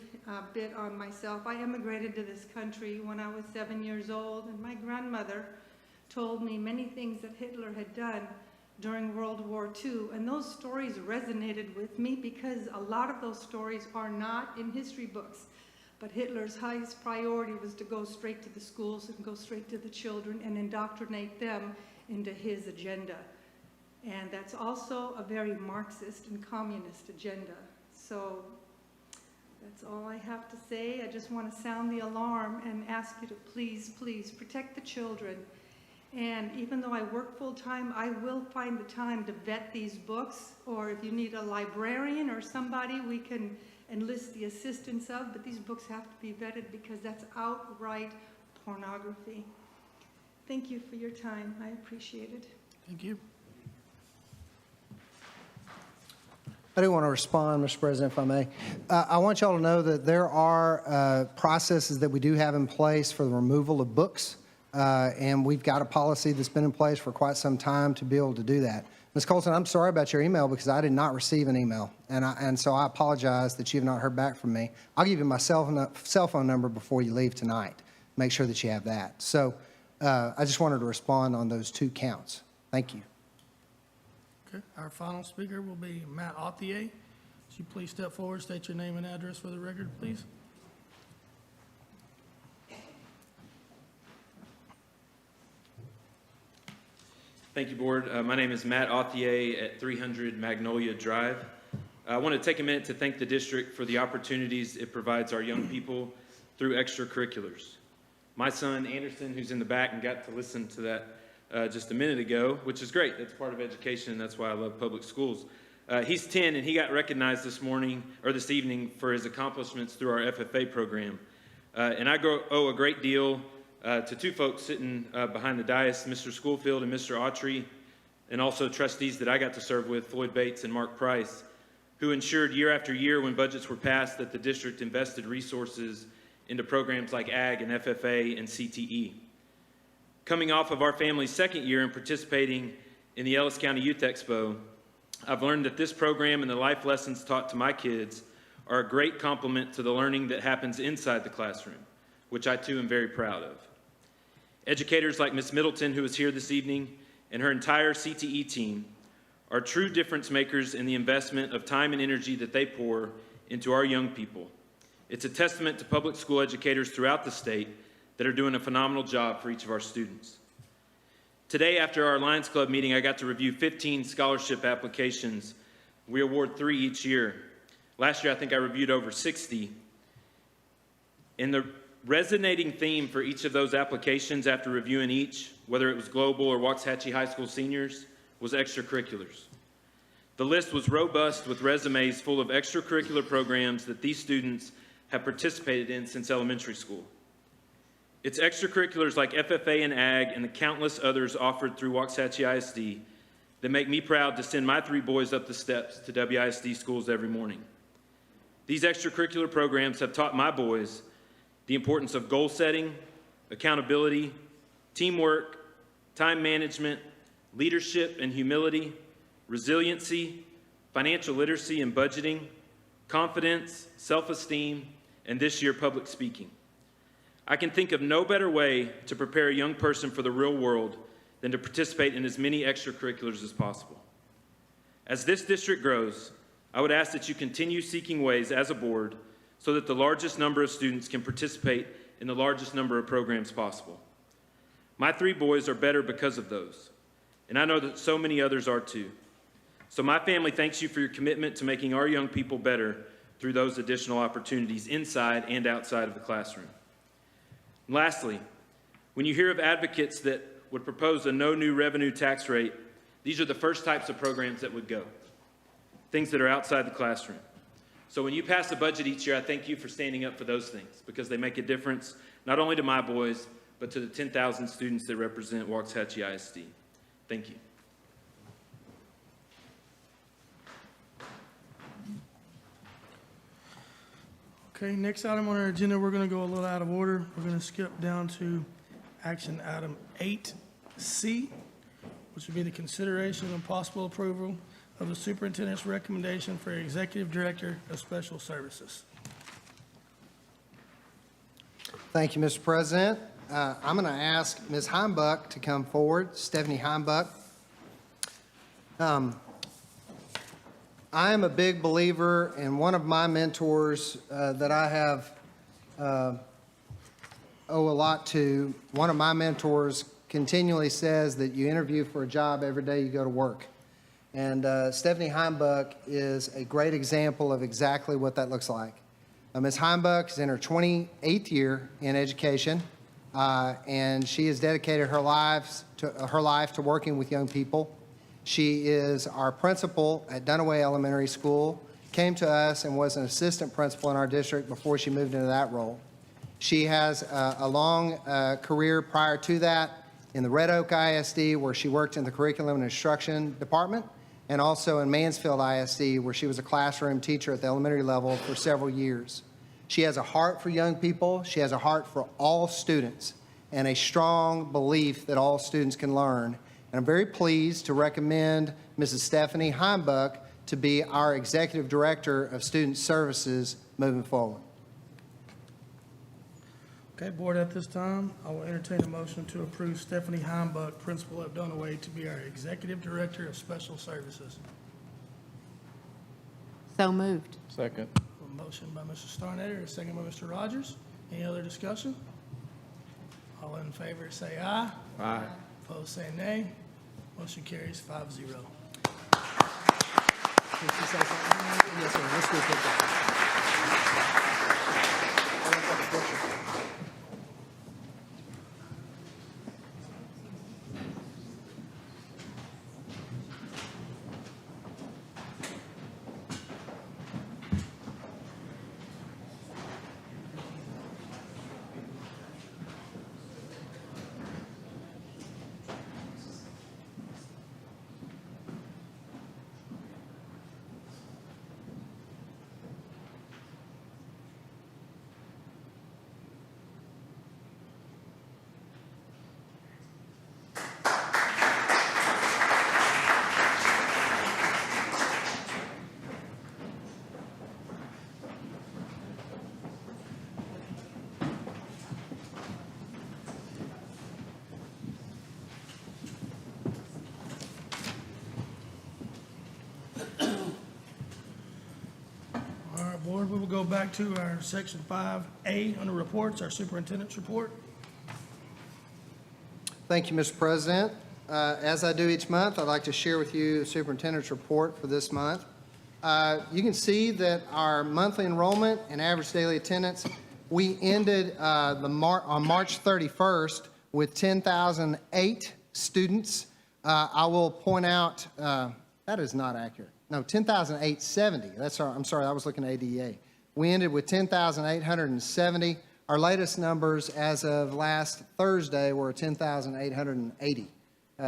bit on myself. I immigrated to this country when I was 7 years old, and my grandmother told me many things that Hitler had done during World War II, and those stories resonated with me because a lot of those stories are not in history books. But Hitler's highest priority was to go straight to the schools and go straight to the children and indoctrinate them into his agenda. And that's also a very Marxist and communist agenda. So that's all I have to say. I just want to sound the alarm and ask you to please, please protect the children And even though I work full-time, I will find the time to vet these books, or if you need a librarian or somebody, we can enlist the assistance of, but these books have to be vetted because that's outright pornography. Thank you for your time. I appreciate it. Thank you. I do want to respond, Mr. President, if I may. I want y'all to know that there are processes that we do have in place for the removal of books, and we've got a policy that's been in place for quite some time to be able to do that. Ms. Colson, I'm sorry about your email because I did not receive an email, and so I apologize that you have not heard back from me. I'll give you my cell phone number before you leave tonight. Make sure that you have that. So I just wanted to respond on those 2 counts. Thank you. Okay, our final speaker will be Matt Authier. Would you please step forward, state your name and address for the record, please? Thank you, Board. My name is Matt Authier at 300 Magnolia Drive. I want to take a minute to thank the district for the opportunities it provides our young people through extracurriculars. My son, Anderson, who's in the back and got to listen to that just a minute ago, which is great. That's part of education, and that's why I love public schools. He's 10, and he got recognized this evening for his accomplishments through our FFA program. And I owe a great deal to 2 folks sitting behind the dais, Mr. Schoolfield and Mr. Autry, and also trustees that I got to serve with, Floyd Bates and Mark Price, who ensured year after year when budgets were passed that the district invested resources into programs like AG and FFA and CTE. Coming off of our family's 2nd year and participating in the Ellis County Youth Expo, I've learned that this program and the life lessons taught to my kids are a great complement to the learning that happens inside the classroom, which I too am very proud of. Educators like Ms. Middleton, who is here this evening, and her entire CTE team are true difference makers in the investment of time and energy that they pour into our young people. It's a testament to public school educators throughout the state that are doing a phenomenal job for each of our students. Today, after our Lions Club meeting, I got to review 15 scholarship applications. We award 3 each year. Last year, I think I reviewed over 60. And the resonating theme for each of those applications after reviewing each, whether it was Global or Waxahachie High School seniors, was extracurriculars. The list was robust with resumes full of extracurricular programs that these students have participated in since elementary school. It's extracurriculars like FFA and AG and the countless others offered through Waxahachie ISD that make me proud to send my 3 boys up the steps to WISD schools every morning. These extracurricular programs have taught my boys the importance of goal setting, accountability, teamwork, time management, leadership and humility, resiliency, financial literacy and budgeting, confidence, self-esteem, and this year, public speaking. I can think of no better way to prepare a young person for the real world than to participate in as many extracurriculars as possible. As this district grows, I would ask that you continue seeking ways as a board so that the largest number of students can participate in the largest number of programs possible. My 3 boys are better because of those, and I know that so many others are too. So my family thanks you for your commitment to making our young people better through those additional opportunities inside and outside of the classroom. And lastly, when you hear of advocates that would propose a no new revenue tax rate, these are the first types of programs that would go, things that are outside the classroom. So when you pass a budget each year, I thank you for standing up for those things because they make a difference not only to my boys, but to the 10,000 students that represent Waxahachie ISD. Thank you. Okay, next item on our agenda, we're going to go a little out of order. We're going to skip down to action item 8C, which would be the consideration and possible approval of the superintendent's recommendation for executive director of special services. Thank you, Mr. President. I'm going to ask Ms. Heimbuck to come forward, Stephanie Heimbuck. I am a big believer, and one of my mentors that I have owe a lot to, one of my mentors continually says that you interview for a job every day you go to work. And Stephanie Heimbuck is a great example of exactly what that looks like. Ms. Heimbuck is in her 28th year in education. and she has dedicated her life to working with young people. She is our principal at Dunaway Elementary School, came to us and was an assistant principal in our district before she moved into that role. She has a long career prior to that in the Red Oak ISD, where she worked in the curriculum and instruction department, and also in Mansfield ISD, where she was a classroom teacher at the elementary level for several years. She has a heart for young people. She has a heart for all students and a strong belief that all students can learn. And I'm very pleased to recommend Mrs. Stephanie Heimbuck to be our Executive Director of Student Services moving forward. Okay, Board, at this time, I will entertain a motion to approve Stephanie Heimbuck, Principal at Dunaway, to be our Executive Director of Special Services. So moved. Second. A motion by Mr. Starnetter, a second by Mr. Rogers. Any other discussion? All in favor say aye. Aye. Opposed say nay. Motion carries 5-0. Yes, sir. Let's go take that. All right, Board, we will go back to our Section 5A under reports, our superintendent's report. Thank you, Mr. President. As I do each month, I'd like to share with you the superintendent's report for this month. You can see that our monthly enrollment and average daily attendance, we ended on March 31st with 10,008 students. I will point out that is not accurate. No, 10,870. I'm sorry, I was looking at ADA. We ended with 10,870. Our latest numbers as of last Thursday were 10,880.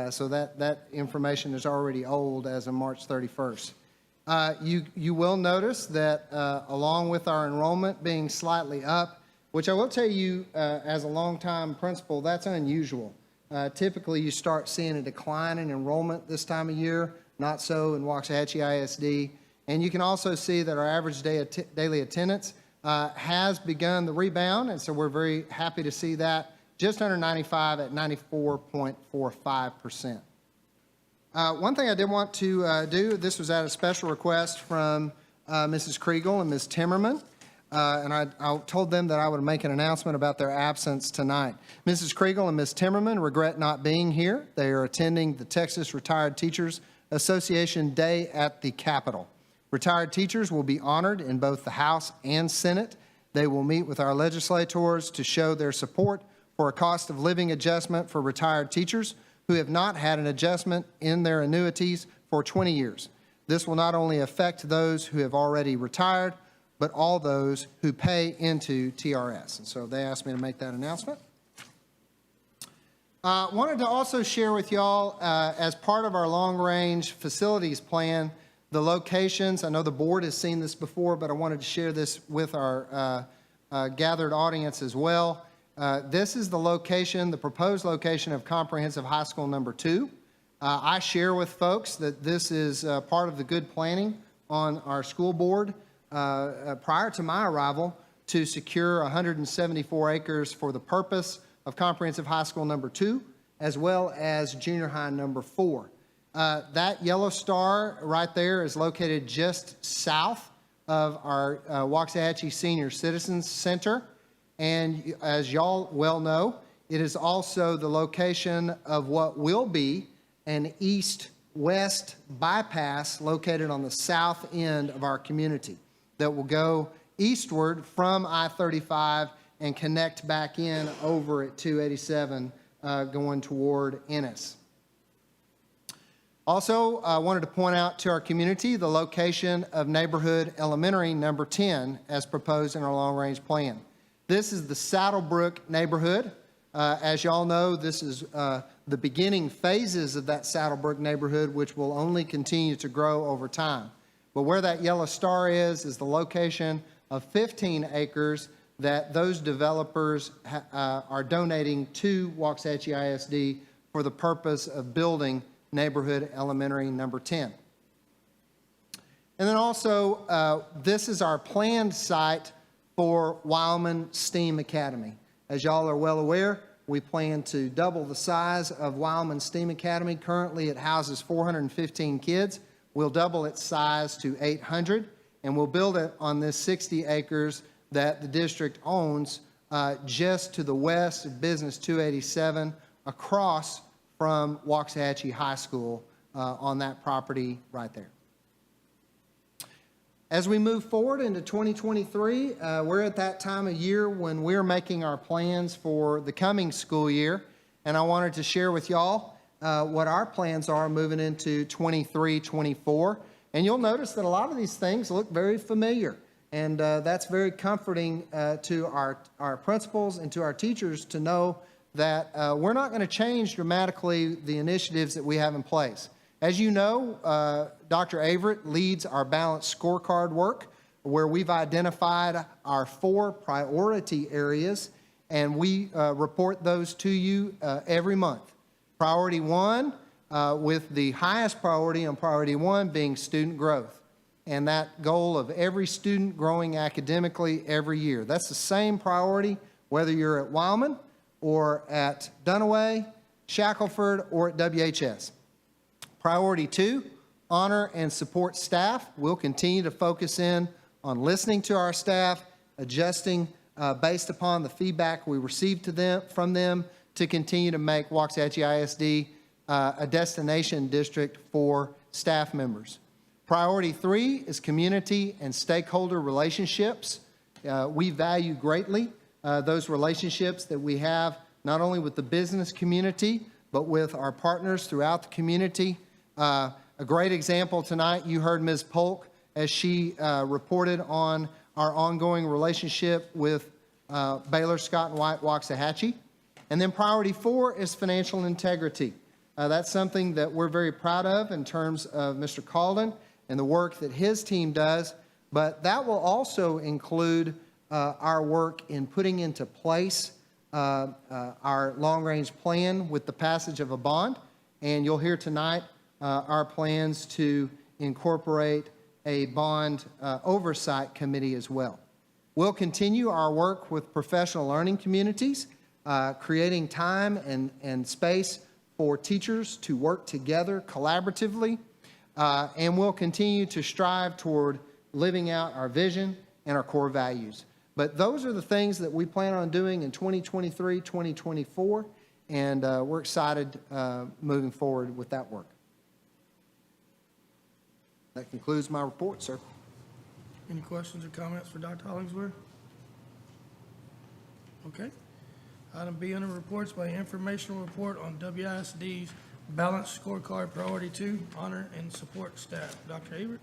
So that information is already old as of March 31st. You will notice that along with our enrollment being slightly up, which I will tell you as a longtime principal, that's unusual. Typically, you start seeing a decline in enrollment this time of year, not so in Waxahachie ISD. And you can also see that our average daily attendance has begun the rebound, and so we're very happy to see that, just under 95 at 94.45%. One thing I did want to do, this was at a special request from Mrs. Kriegel and Ms. Timmerman, and I told them that I would make an announcement about their absence tonight. Mrs. Kriegel and Ms. Timmerman regret not being here. They are attending the Texas Retired Teachers Association Day at the Capitol. Retired teachers will be honored in both the House and Senate. They will meet with our legislators to show their support for a cost of living adjustment for retired teachers who have not had an adjustment in their annuities for 20 years. This will not only affect those who have already retired, but all those who pay into TRS. And so they asked me to make that announcement. Wanted to also share with y'all, as part of our long-range facilities plan, the locations. I know the board has seen this before, but I wanted to share this with our gathered audience as well. This is the location, the proposed location of Comprehensive High School number 2. I share with folks that this is part of the good planning on our school board prior to my arrival to secure 174 acres for the purpose of Comprehensive High School number 2, as well as junior high number 4. That yellow star right there is located just south of our Waxahachie Senior Citizens Center. And as y'all well know, it is also the location of what will be an east-west bypass located on the south end of our community that will go eastward from I-35 and connect back in over at 287 going toward Ennis. Also, I wanted to point out to our community the location of Neighborhood Elementary number 10 as proposed in our long-range plan. This is the Saddlebrook neighborhood. As y'all know, this is the beginning phases of that Saddlebrook neighborhood, which will only continue to grow over time. But where that yellow star is the location of 15 acres that those developers are donating to Waxahachie ISD for the purpose of building Neighborhood Elementary number 10. And then also, this is our planned site for Wildman STEAM Academy. As y'all are well aware, we plan to double the size of Wildman STEAM Academy. Currently, it houses 415 kids. We'll double its size to 800, and we'll build it on this 60 acres that the district owns just to the west of Business 287 across from Waxahachie High School on that property right there. As we move forward into 2023, we're at that time of year when we're making our plans for the coming school year, and I wanted to share with y'all what our plans are moving into 23-24. And you'll notice that a lot of these things look very familiar, and that's very comforting to our principals and to our teachers to know that we're not going to change dramatically the initiatives that we have in place. As you know, Dr. Averett leads our balanced scorecard work, where we've identified our 4 priority areas, and we report those to you every month. Priority 1, with the highest priority on priority 1 being student growth, and that goal of every student growing academically every year. That's the same priority whether you're at Wildman or at Dunaway, Shackelford, or at WHS. Priority 2, honor and support staff. We'll continue to focus in on listening to our staff, adjusting based upon the feedback we receive from them to continue to make Waxahachie ISD a destination district for staff members. Priority 3 is community and stakeholder relationships. We value greatly those relationships that we have not only with the business community, but with our partners throughout the community. A great example tonight, you heard Ms. Polk as she reported on our ongoing relationship with Baylor Scott and White Waxahachie. And then priority 4 is financial integrity. That's something that we're very proud of in terms of Mr. Calden and the work that his team does, but that will also include our work in putting into place our long-range plan with the passage of a bond. And you'll hear tonight our plans to incorporate a bond oversight committee as well. We'll continue our work with professional learning communities, creating time and space for teachers to work together collaboratively, and we'll continue to strive toward living out our vision and our core values. But those are the things that we plan on doing in 2023, 2024, and we're excited moving forward with that work. That concludes my report, sir. Any questions or comments for Dr. Hollingsworth? Okay. Item B under reports by informational report on WISD's balanced scorecard priority 2, honor and support staff. Dr. Averett?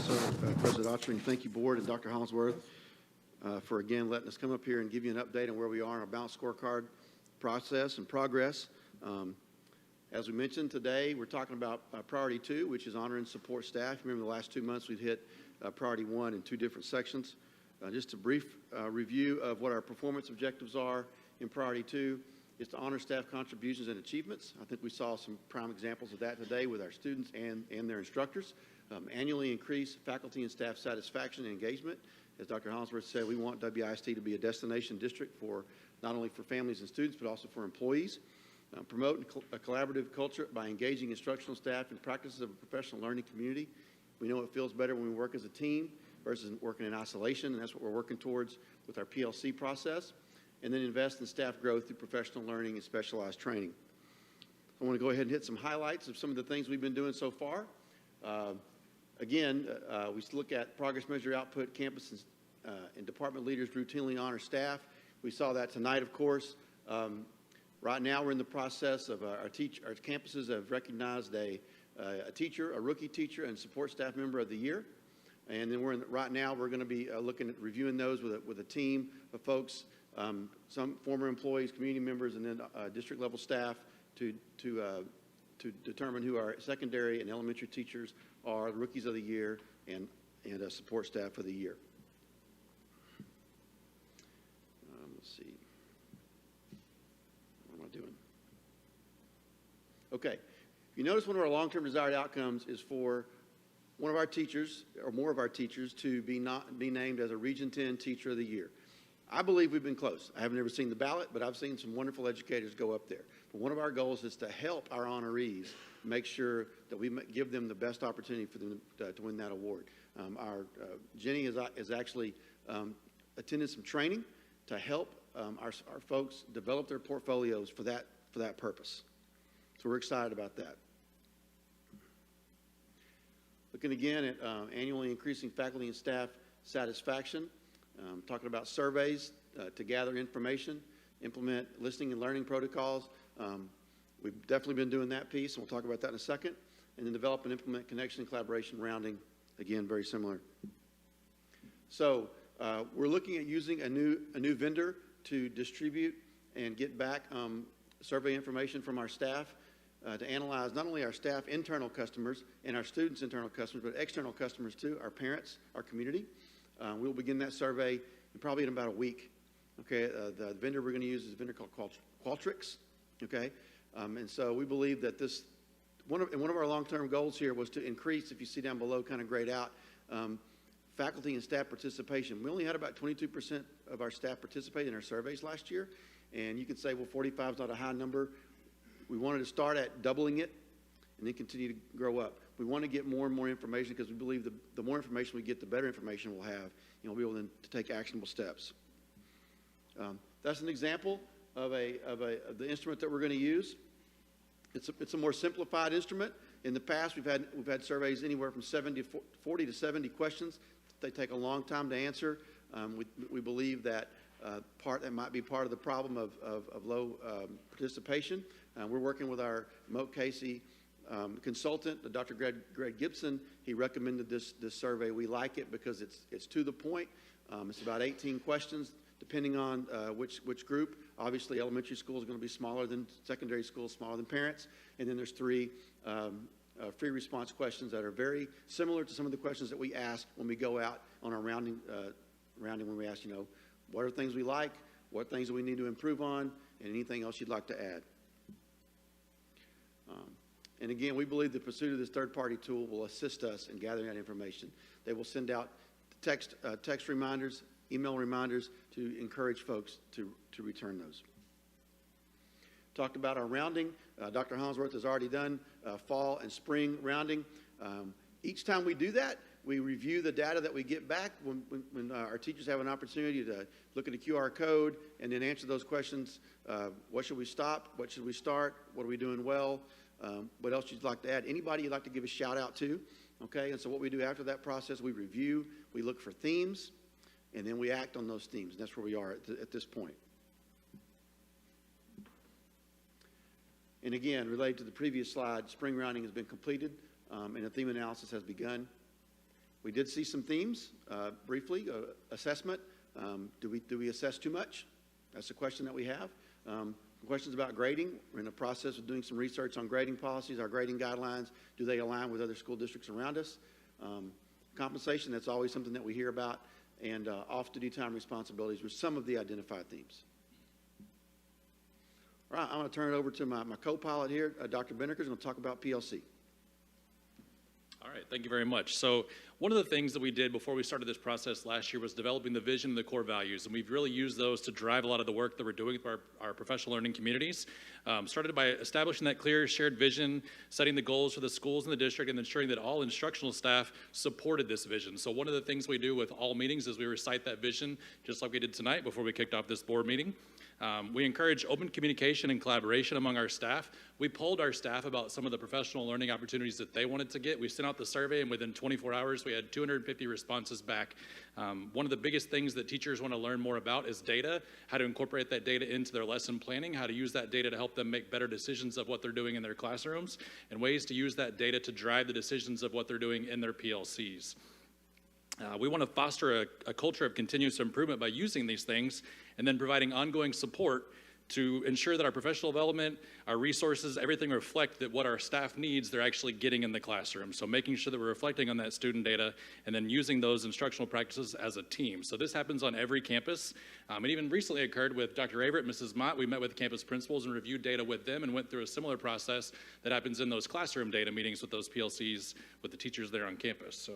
Sir, President Autry, thank you, Board, and Dr. Hollingsworth for again letting us come up here and give you an update on where we are in our balanced scorecard process and progress. As we mentioned today, we're talking about priority 2, which is honor and support staff. Remember, the last 2 months we've hit priority 1 in 2 different sections. Just a brief review of what our performance objectives are in priority 2 is to honor staff contributions and achievements. I think we saw some prime examples of that today with our students and their instructors. Annually increase faculty and staff satisfaction and engagement. As Dr. Hollingsworth said, we want WISD to be a destination district for not only for families and students, but also for employees. Promote a collaborative culture by engaging instructional staff in practices of a professional learning community. We know it feels better when we work as a team versus working in isolation, and that's what we're working towards with our PLC process. And then invest in staff growth through professional learning and specialized training. I want to go ahead and hit some highlights of some of the things we've been doing so far. Again, we look at progress measure output, campus and department leaders routinely honor staff. We saw that tonight, of course. Right now, we're in the process of our campuses have recognized a teacher, a rookie teacher, and support staff member of the year. And then right now, we're going to be looking at reviewing those with a team of folks, some former employees, community members, and then district level staff to determine who our secondary and elementary teachers are, the rookies of the year, and support staff of the year. Let's see. What am I doing? Okay. If you notice, one of our long-term desired outcomes is for one of our teachers or more of our teachers to be named as a Region 10 Teacher of the Year. I believe we've been close. I haven't ever seen the ballot, but I've seen some wonderful educators go up there. But one of our goals is to help our honorees make sure that we give them the best opportunity for them to win that award. Jenny has actually attended some training to help our folks develop their portfolios for that purpose. So we're excited about that. Looking again at annually increasing faculty and staff satisfaction, talking about surveys to gather information, implement listening and learning protocols. We've definitely been doing that piece, and we'll talk about that in a second. And then develop and implement connection and collaboration rounding, again, very similar. So we're looking at using a new vendor to distribute and get back survey information from our staff to analyze not only our staff internal customers and our students' internal customers, but external customers too, our parents, our community. We'll begin that survey probably in about a week. Okay, the vendor we're going to use is a vendor called Qualtrics. Okay, and so we believe that one of our long-term goals here was to increase, if you see down below, kind of grayed out, faculty and staff participation. We only had about 22% of our staff participate in our surveys last year, and you could say, well, 45 is not a high number. We wanted to start at doubling it and then continue to grow up. We want to get more and more information because we believe the more information we get, the better information we'll have, and we'll be able then to take actionable steps. That's an example of the instrument that we're going to use. It's a more simplified instrument. In the past, we've had surveys anywhere from 40 to 70 questions. They take a long time to answer. We believe that that might be part of the problem of low participation. We're working with our Moat Casey consultant, Dr. Greg Gibson. He recommended this survey. We like it because it's to the point. It's about 18 questions, depending on which group. Obviously, elementary school is going to be smaller than secondary school, smaller than parents. And then there's 3 free response questions that are very similar to some of the questions that we ask when we go out on our rounding when we ask, what are things we like, what things do we need to improve on, and anything else you'd like to add. And again, we believe the pursuit of this third-party tool will assist us in gathering that information. They will send out text reminders, email reminders to encourage folks to return those. Talked about our rounding. Dr. Hollingsworth has already done fall and spring rounding. Each time we do that, we review the data that we get back when our teachers have an opportunity to look at a QR code and then answer those questions. What should we stop? What should we start? What are we doing well? What else you'd like to add? Anybody you'd like to give a shout out to? Okay, and so what we do after that process, we review, we look for themes, and then we act on those themes. And that's where we are at this point. And again, related to the previous slide, spring rounding has been completed and a theme analysis has begun. We did see some themes briefly. Assessment. Do we assess too much? That's a question that we have. Questions about grading. We're in the process of doing some research on grading policies, our grading guidelines. Do they align with other school districts around us? Compensation, that's always something that we hear about. And off-duty time responsibilities were some of the identified themes. All right, I'm going to turn it over to my co-pilot here, Dr. Benneker, is going to talk about PLC. All right, thank you very much. So one of the things that we did before we started this process last year was developing the vision and the core values, and we've really used those to drive a lot of the work that we're doing with our professional learning communities. Started by establishing that clear shared vision, setting the goals for the schools in the district, and ensuring that all instructional staff supported this vision. So one of the things we do with all meetings is we recite that vision, just like we did tonight before we kicked off this board meeting. We encourage open communication and collaboration among our staff. We polled our staff about some of the professional learning opportunities that they wanted to get. We sent out the survey, and within 24 hours, we We had 250 responses back. One of the biggest things that teachers want to learn more about is data, how to incorporate that data into their lesson planning, how to use that data to help them make better decisions of what they're doing in their classrooms, and ways to use that data to drive the decisions of what they're doing in their PLCs. We want to foster a culture of continuous improvement by using these things and then providing ongoing support to ensure that our professional development, our resources, everything reflect that what our staff needs, they're actually getting in the classroom. So making sure that we're reflecting on that student data and then using those instructional practices as a team. So this happens on every campus. It even recently occurred with Dr. Averett, Mrs. Mott. We met with campus principals and reviewed data with them and went through a similar process that happens in those classroom data meetings with those PLCs with the teachers there on campus. So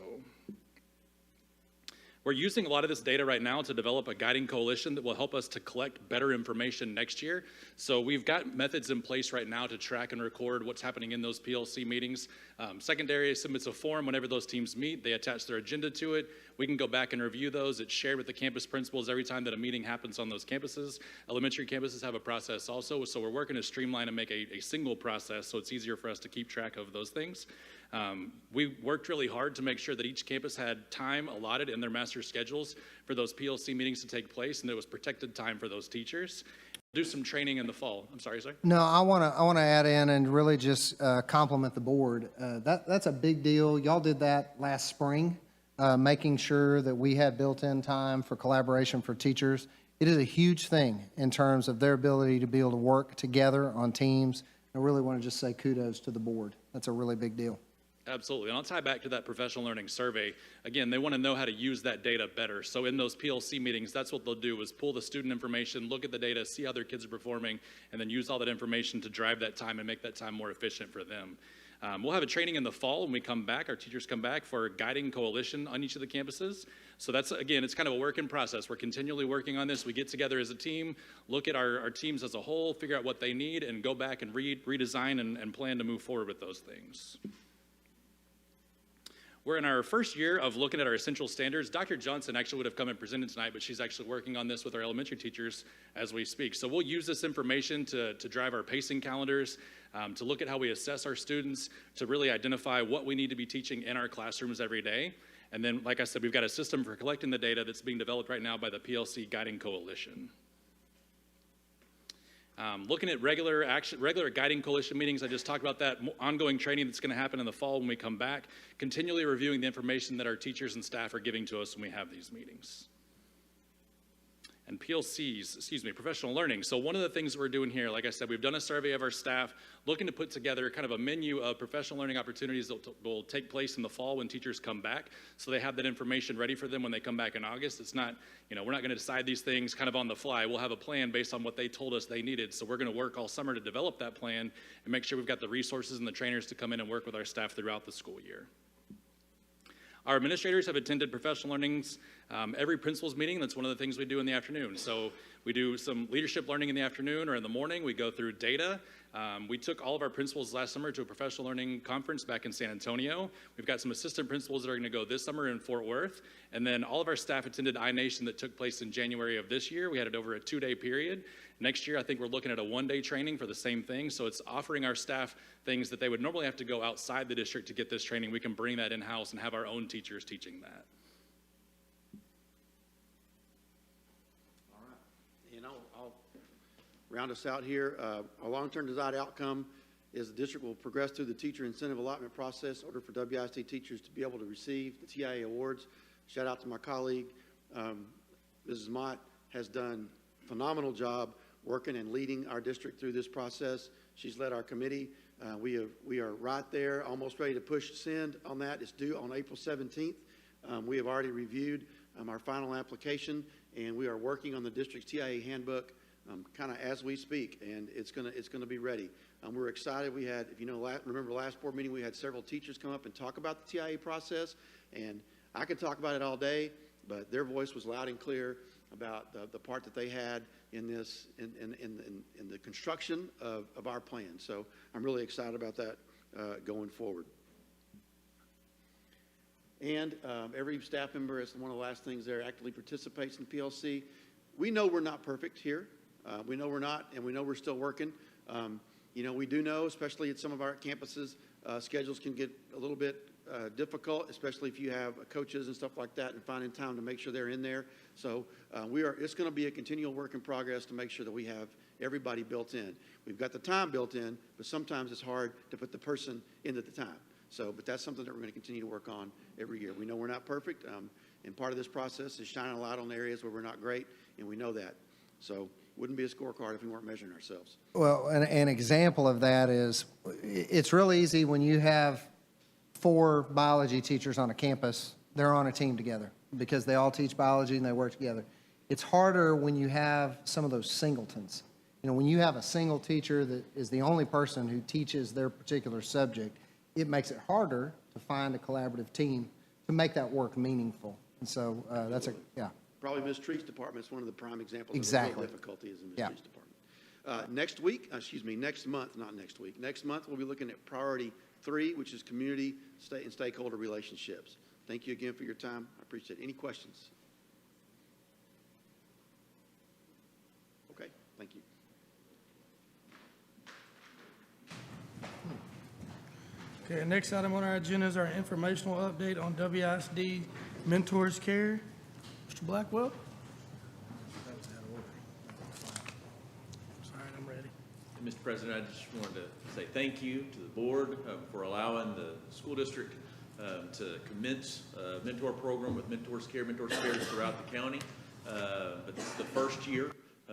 we're using a lot of this data right now to develop a guiding coalition that will help us to collect better information next year. So we've got methods in place right now to track and record what's happening in those PLC meetings. Secondary submits a form whenever those teams meet. They attach their agenda to it. We can go back and review those. It's shared with the campus principals every time that a meeting happens on those campuses. Elementary campuses have a process also, so we're working to streamline and make a single process so it's easier for us to keep track of those things. We worked really hard to make sure that each campus had time allotted in their master schedules for those PLC meetings to take place, and there was protected time for those teachers. Do some training in the fall. I'm sorry, sir. No, I want to add in and really just compliment the board. That's a big deal. Y'all did that last spring, making sure that we had built-in time for collaboration for teachers. It is a huge thing in terms of their ability to be able to work together on teams. I really want to just say kudos to the board. That's a really big deal. Absolutely, and I'll tie back to that professional learning survey. Again, they want to know how to use that data better. So in those PLC meetings, that's what they'll do is pull the student information, look at the data, see how their kids are performing, and then use all that information to drive that time and make that time more efficient for them. We'll have a training in the fall when we come back, our teachers come back for a guiding coalition on each of the campuses. So that's, again, it's kind of a work in process. We're continually working on this. We get together as a team, look at our teams as a whole, figure out what they need, and go back and redesign and plan to move forward with those things. We're in our first year of looking at our essential standards. Dr. Johnson actually would have come and presented tonight, but she's actually working on this with our elementary teachers as we speak. So we'll use this information to drive our pacing calendars, to look at how we assess our students, to really identify what we need to be teaching in our classrooms every day. And then, like I said, we've got a system for collecting the data that's being developed right now by the PLC Guiding Coalition. Looking at regular guiding coalition meetings, I just talked about that ongoing training that's going to happen in the fall when we come back, continually reviewing the information that our teachers and staff are giving to us when we have these meetings. And PLCs, professional learning. So one of the things that we're doing here, like I said, we've done a survey of our staff, looking to put together kind of a menu of professional learning opportunities that will take place in the fall when teachers come back. So they have that information ready for them when they come back in August. It's not, we're not going to decide these things kind of on the fly. We'll have a plan based on what they told us they needed. So we're going to work all summer to develop that plan and make sure we've got the resources and the trainers to come in and work with our staff throughout the school year. Our administrators have attended professional learnings every principal's meeting. That's one of the things we do in the afternoon. So we do some leadership learning in the afternoon or in the morning. We go through data. We took all of our principals last summer to a professional learning conference back in San Antonio. We've got some assistant principals that are going to go this summer in Fort Worth. And then all of our staff attended iNation that took place in January of this year. We had it over a 2-day period. Next year, I think we're looking at a 1-day training for the same thing. So it's offering our staff things that they would normally have to go outside the district to get this training. We can bring that in-house and have our own teachers teaching that. All right. And I'll round us out here. Our long-term desired outcome is the district will progress through the teacher incentive allotment process in order for WISD teachers to be able to receive the TIA awards. Shout out to my colleague. Mrs. Mott has done a phenomenal job working and leading our district through this process. She's led our committee. We are right there, almost ready to push send on that. It's due on April 17th. We have already reviewed our final application, and we are working on the district's TIA handbook kind of as we speak, and it's gonna be ready. We're excited. We had, if you know, remember last board meeting, we had several teachers come up and talk about the TIA process, and I could talk about it all day, but their voice was loud and clear about the part that they had in this, in the construction of our plan. So I'm really excited about that going forward. And every staff member, is one of the last things there, actively participates in PLC. We know we're not perfect here. We know we're not, and we know we're still working. We do know, especially at some of our campuses, Schedules can get a little bit difficult, especially if you have coaches and stuff like that, and finding time to make sure they're in there. So it's going to be a continual work in progress to make sure that we have everybody built in. We've got the time built in, but sometimes it's hard to put the person into the time. So, but that's something that we're going to continue to work on every year. We know we're not perfect, and part of this process is shining a light on the areas where we're not great, and we know that. So wouldn't be a scorecard if we weren't measuring ourselves. Well, an example of that is, it's real easy when you have 4 biology teachers on a campus, they're on a team together because they all teach biology and they work together. It's harder when you have some of those singletons. You know, when you have a single teacher that is the only person who teaches their particular subject, it makes it harder to find a collaborative team to make that work meaningful. And so yeah. Probably Ms. Treat's department is one of the prime examples Exactly. of the real difficulty is in Ms. Treat's department. Next month, we'll be looking at priority 3, which is community, state, and stakeholder relationships. Thank you again for your time. I appreciate it. Any questions? Okay, thank you. Okay, next item on our agenda is our informational update on WISD Mentors Care. Mr. Blackwell? Sorry, I'm ready. Mr. President, I just wanted to say thank you to the board for allowing the school district to commence a mentor program with Mentors Care throughout the county. But this is the first year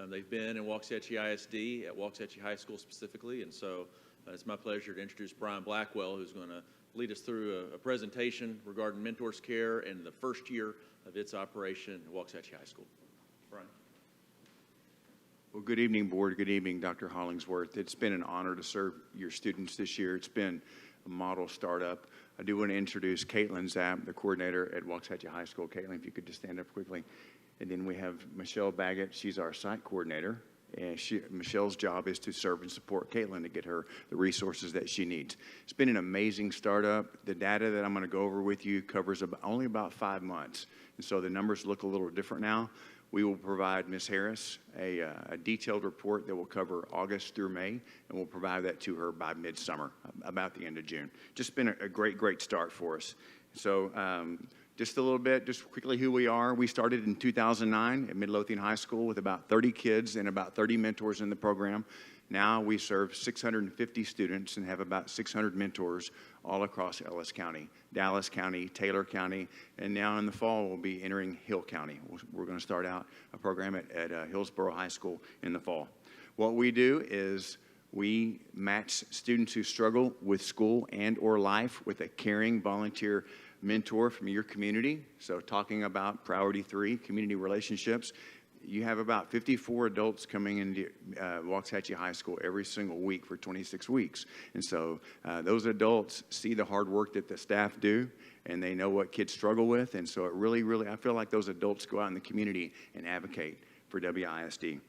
they've been in Waxahachie ISD, at Waxahachie High School specifically, and so it's my pleasure to introduce Brian Blackwell, who's going to lead us through a presentation regarding Mentors Care and the first year of its operation at Waxahachie High School. Brian. Well, good evening, board. Good evening, Dr. Hollingsworth. It's been an honor to serve your students this year. It's been a model startup. I do want to introduce Caitlin Zapp, the coordinator at Waxahachie High School. Caitlin, if you could just stand up quickly. And then we have Michelle Baggett. She's our site coordinator. And Michelle's job is to serve and support Caitlin to get her the resources that she needs. It's been an amazing startup. The data that I'm going to go over with you covers only about 5 months. And so the numbers look a little different now. We will provide Ms. Harris a detailed report that will cover August through May, and we'll provide that to her by midsummer, about the end of June. Just been a great start for us. So just a little bit, just quickly who we are. We started in 2009 at Midlothian High School with about 30 kids and about 30 mentors in the program. Now we serve 650 students and have about 600 mentors all across Ellis County, Dallas County, Taylor County, and now in the fall we'll be entering Hill County. We're going to start out a program at Hillsborough High School in the fall. What we do is we match students who struggle with school and or life with a caring volunteer mentor from your community. So talking about priority 3, community relationships. You have about 54 adults coming into Waxahachie High School every single week for 26 weeks. And so those adults see the hard work that the staff do, and they know what kids struggle with. And so it really, I feel like those adults go out in the community and advocate for WISD.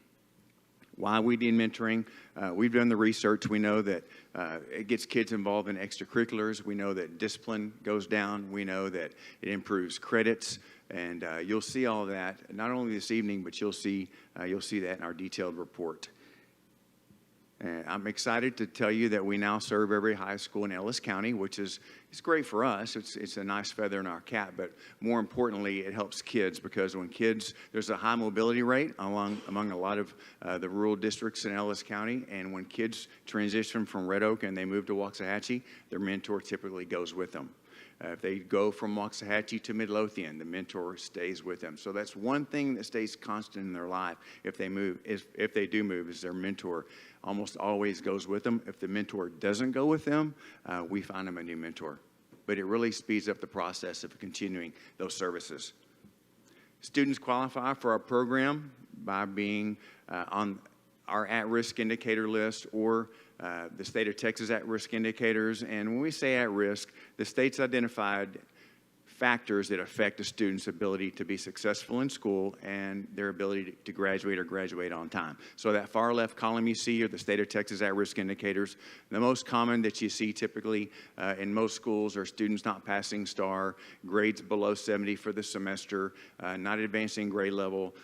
Why we need mentoring? We've done the research. We know that it gets kids involved in extracurriculars. We know that discipline goes down. We know that it improves credits. And you'll see all that, not only this evening, but you'll see that in our detailed report. And I'm excited to tell you that we now serve every high school in Ellis County, which is great for us. It's a nice feather in our cap, but more importantly, it helps kids because when kids, there's a high mobility rate among a lot of the rural districts in Ellis County, and when kids transition from Red Oak and they move to Waxahachie, their mentor typically goes with them. If they go from Waxahachie to Midlothian, the mentor stays with them. So that's one thing that stays constant in their life if they move. If they do move, is their mentor almost always goes with them. If the mentor doesn't go with them, we find them a new mentor. But it really speeds up the process of continuing those services. Students qualify for our program by being on our at-risk indicator list or the state of Texas at-risk indicators. And when we say at-risk, the state's identified factors that affect a student's ability to be successful in school and their ability to graduate or graduate on time. So that far left column you see are the state of Texas at-risk indicators. The most common that you see typically in most schools are students not passing STAR, grades below 70 for the semester, not advancing grade level,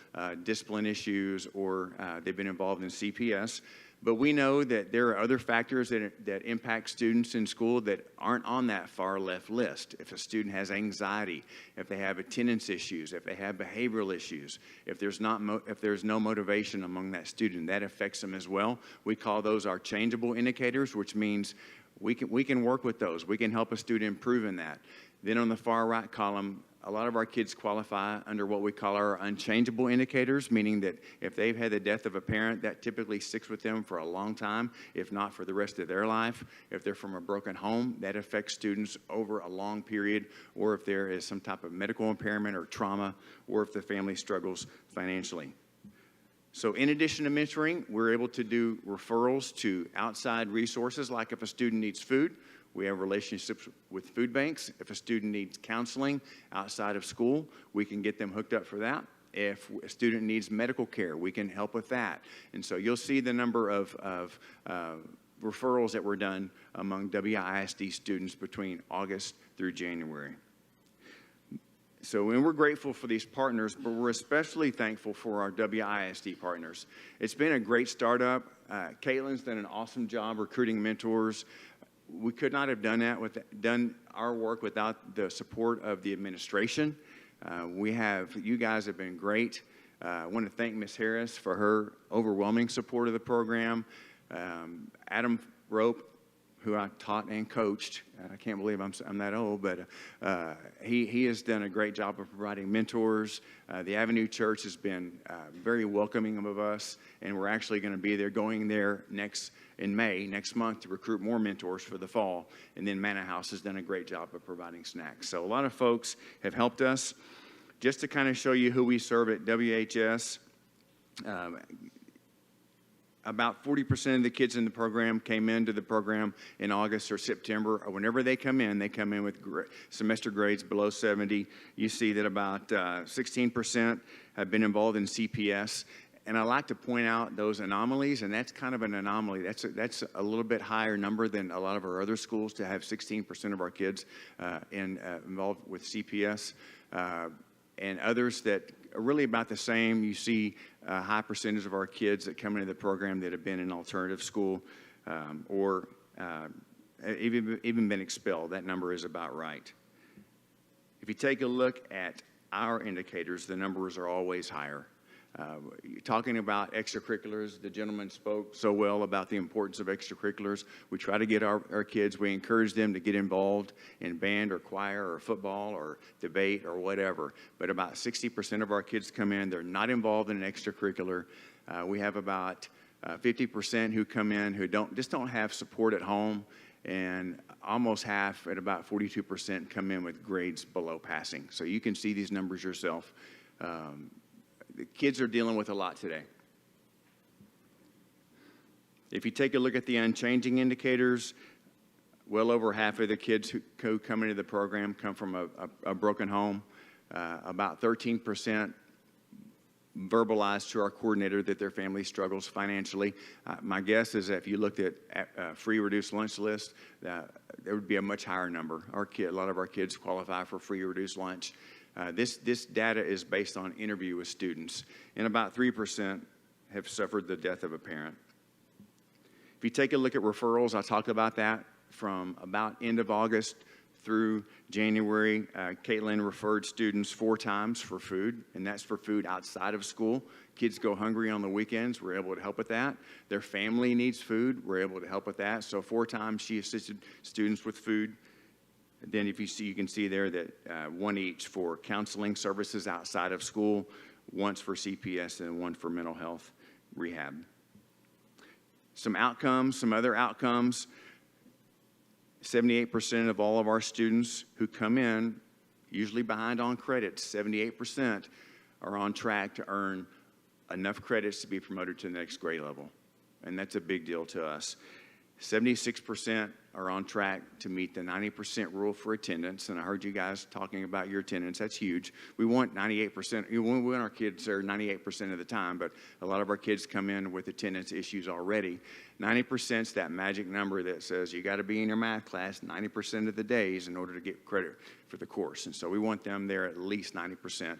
discipline issues, or they've been involved in CPS. But we know that there are other factors that impact students in school that aren't on that far left list. If a student has anxiety, if they have attendance issues, if they have behavioral issues, if there's no motivation among that student, that affects them as well. We call those our changeable indicators, which means we can work with those. We can help a student improve in that. Then on the far right column, a lot of our kids qualify under what we call our unchangeable indicators, meaning that if they've had the death of a parent, that typically sticks with them for a long time, if not for the rest of their life. If they're from a broken home, that affects students over a long period, or if there is some type of medical impairment or trauma, or if the family struggles financially. So in addition to mentoring, we're able to do referrals to outside resources, like if a student needs food, we have relationships with food banks. If a student needs counseling outside of school, we can get them hooked up for that. If a student needs medical care, we can help with that. And so you'll see the number of referrals that were done among WISD students between August through January. So, and we're grateful for these partners, but we're especially thankful for our WISD partners. It's been a great startup. Caitlin's done an awesome job recruiting mentors. We could not have done our work without the support of the administration. You guys have been great. I want to thank Ms. Harris for her overwhelming support of the program. Adam Rope, who I taught and coached. I can't believe I'm that old, but he has done a great job of providing mentors. The Avenue Church has been very welcoming of us, and we're actually going to be there, going there in May, next month, to recruit more mentors for the fall. And then Manor House has done a great job of providing snacks. So a lot of folks have helped us. Just to kind of show you who we serve at WHS, about 40% of the kids in the program came into the program in August or September. Or whenever they come in with semester grades below 70. You see that about 16% have been involved in CPS. And I like to point out those anomalies, and that's kind of an anomaly. That's a little bit higher number than a lot of our other schools, to have 16% of our kids involved with CPS. And others that are really about the same. You see a high percentage of our kids that come into the program that have been in alternative school or even been expelled. That number is about right. If you take a look at our indicators, the numbers are always higher. Talking about extracurriculars, the gentleman spoke so well about the importance of extracurriculars. We try to get our kids, we encourage them to get involved in band or choir or football or debate or whatever. But about 60% of our kids come in, they're not involved in an extracurricular. We have about 50% who come in who don't have support at home, and almost half, at about 42%, come in with grades below passing. So you can see these numbers yourself. The kids are dealing with a lot today. If you take a look at the unchanging indicators, well over half of the kids who come into the program come from a broken home. About 13% verbalized to our coordinator that their family struggles financially. My guess is that if you looked at free reduced lunch list, there would be a much higher number. A lot of our kids qualify for free reduced lunch. This data is based on interview with students, and about 3% have suffered the death of a parent. If you take a look at referrals, I talked about that from about end of August through January. Caitlin referred students 4 times for food, and that's for food outside of school. Kids go hungry on the weekends. We're able to help with that. Their family needs food. We're able to help with that. So 4 times she assisted students with food. Then if you see, you can see there that 1 each for counseling services outside of school, once for CPS, and 1 for mental health rehab. Some other outcomes. 78% of all of our students who come in, usually behind on credits, 78% are on track to earn enough credits to be promoted to the next grade level. And that's a big deal to us. 76% are on track to meet the 90% rule for attendance. And I heard you guys talking about your attendance. That's huge. We want 98%. We want our kids there 98% of the time, but a lot of our kids come in with attendance issues already. 90% is that magic number that says you got to be in your math class 90% of the days in order to get credit for the course. And so we want them there at least 90%.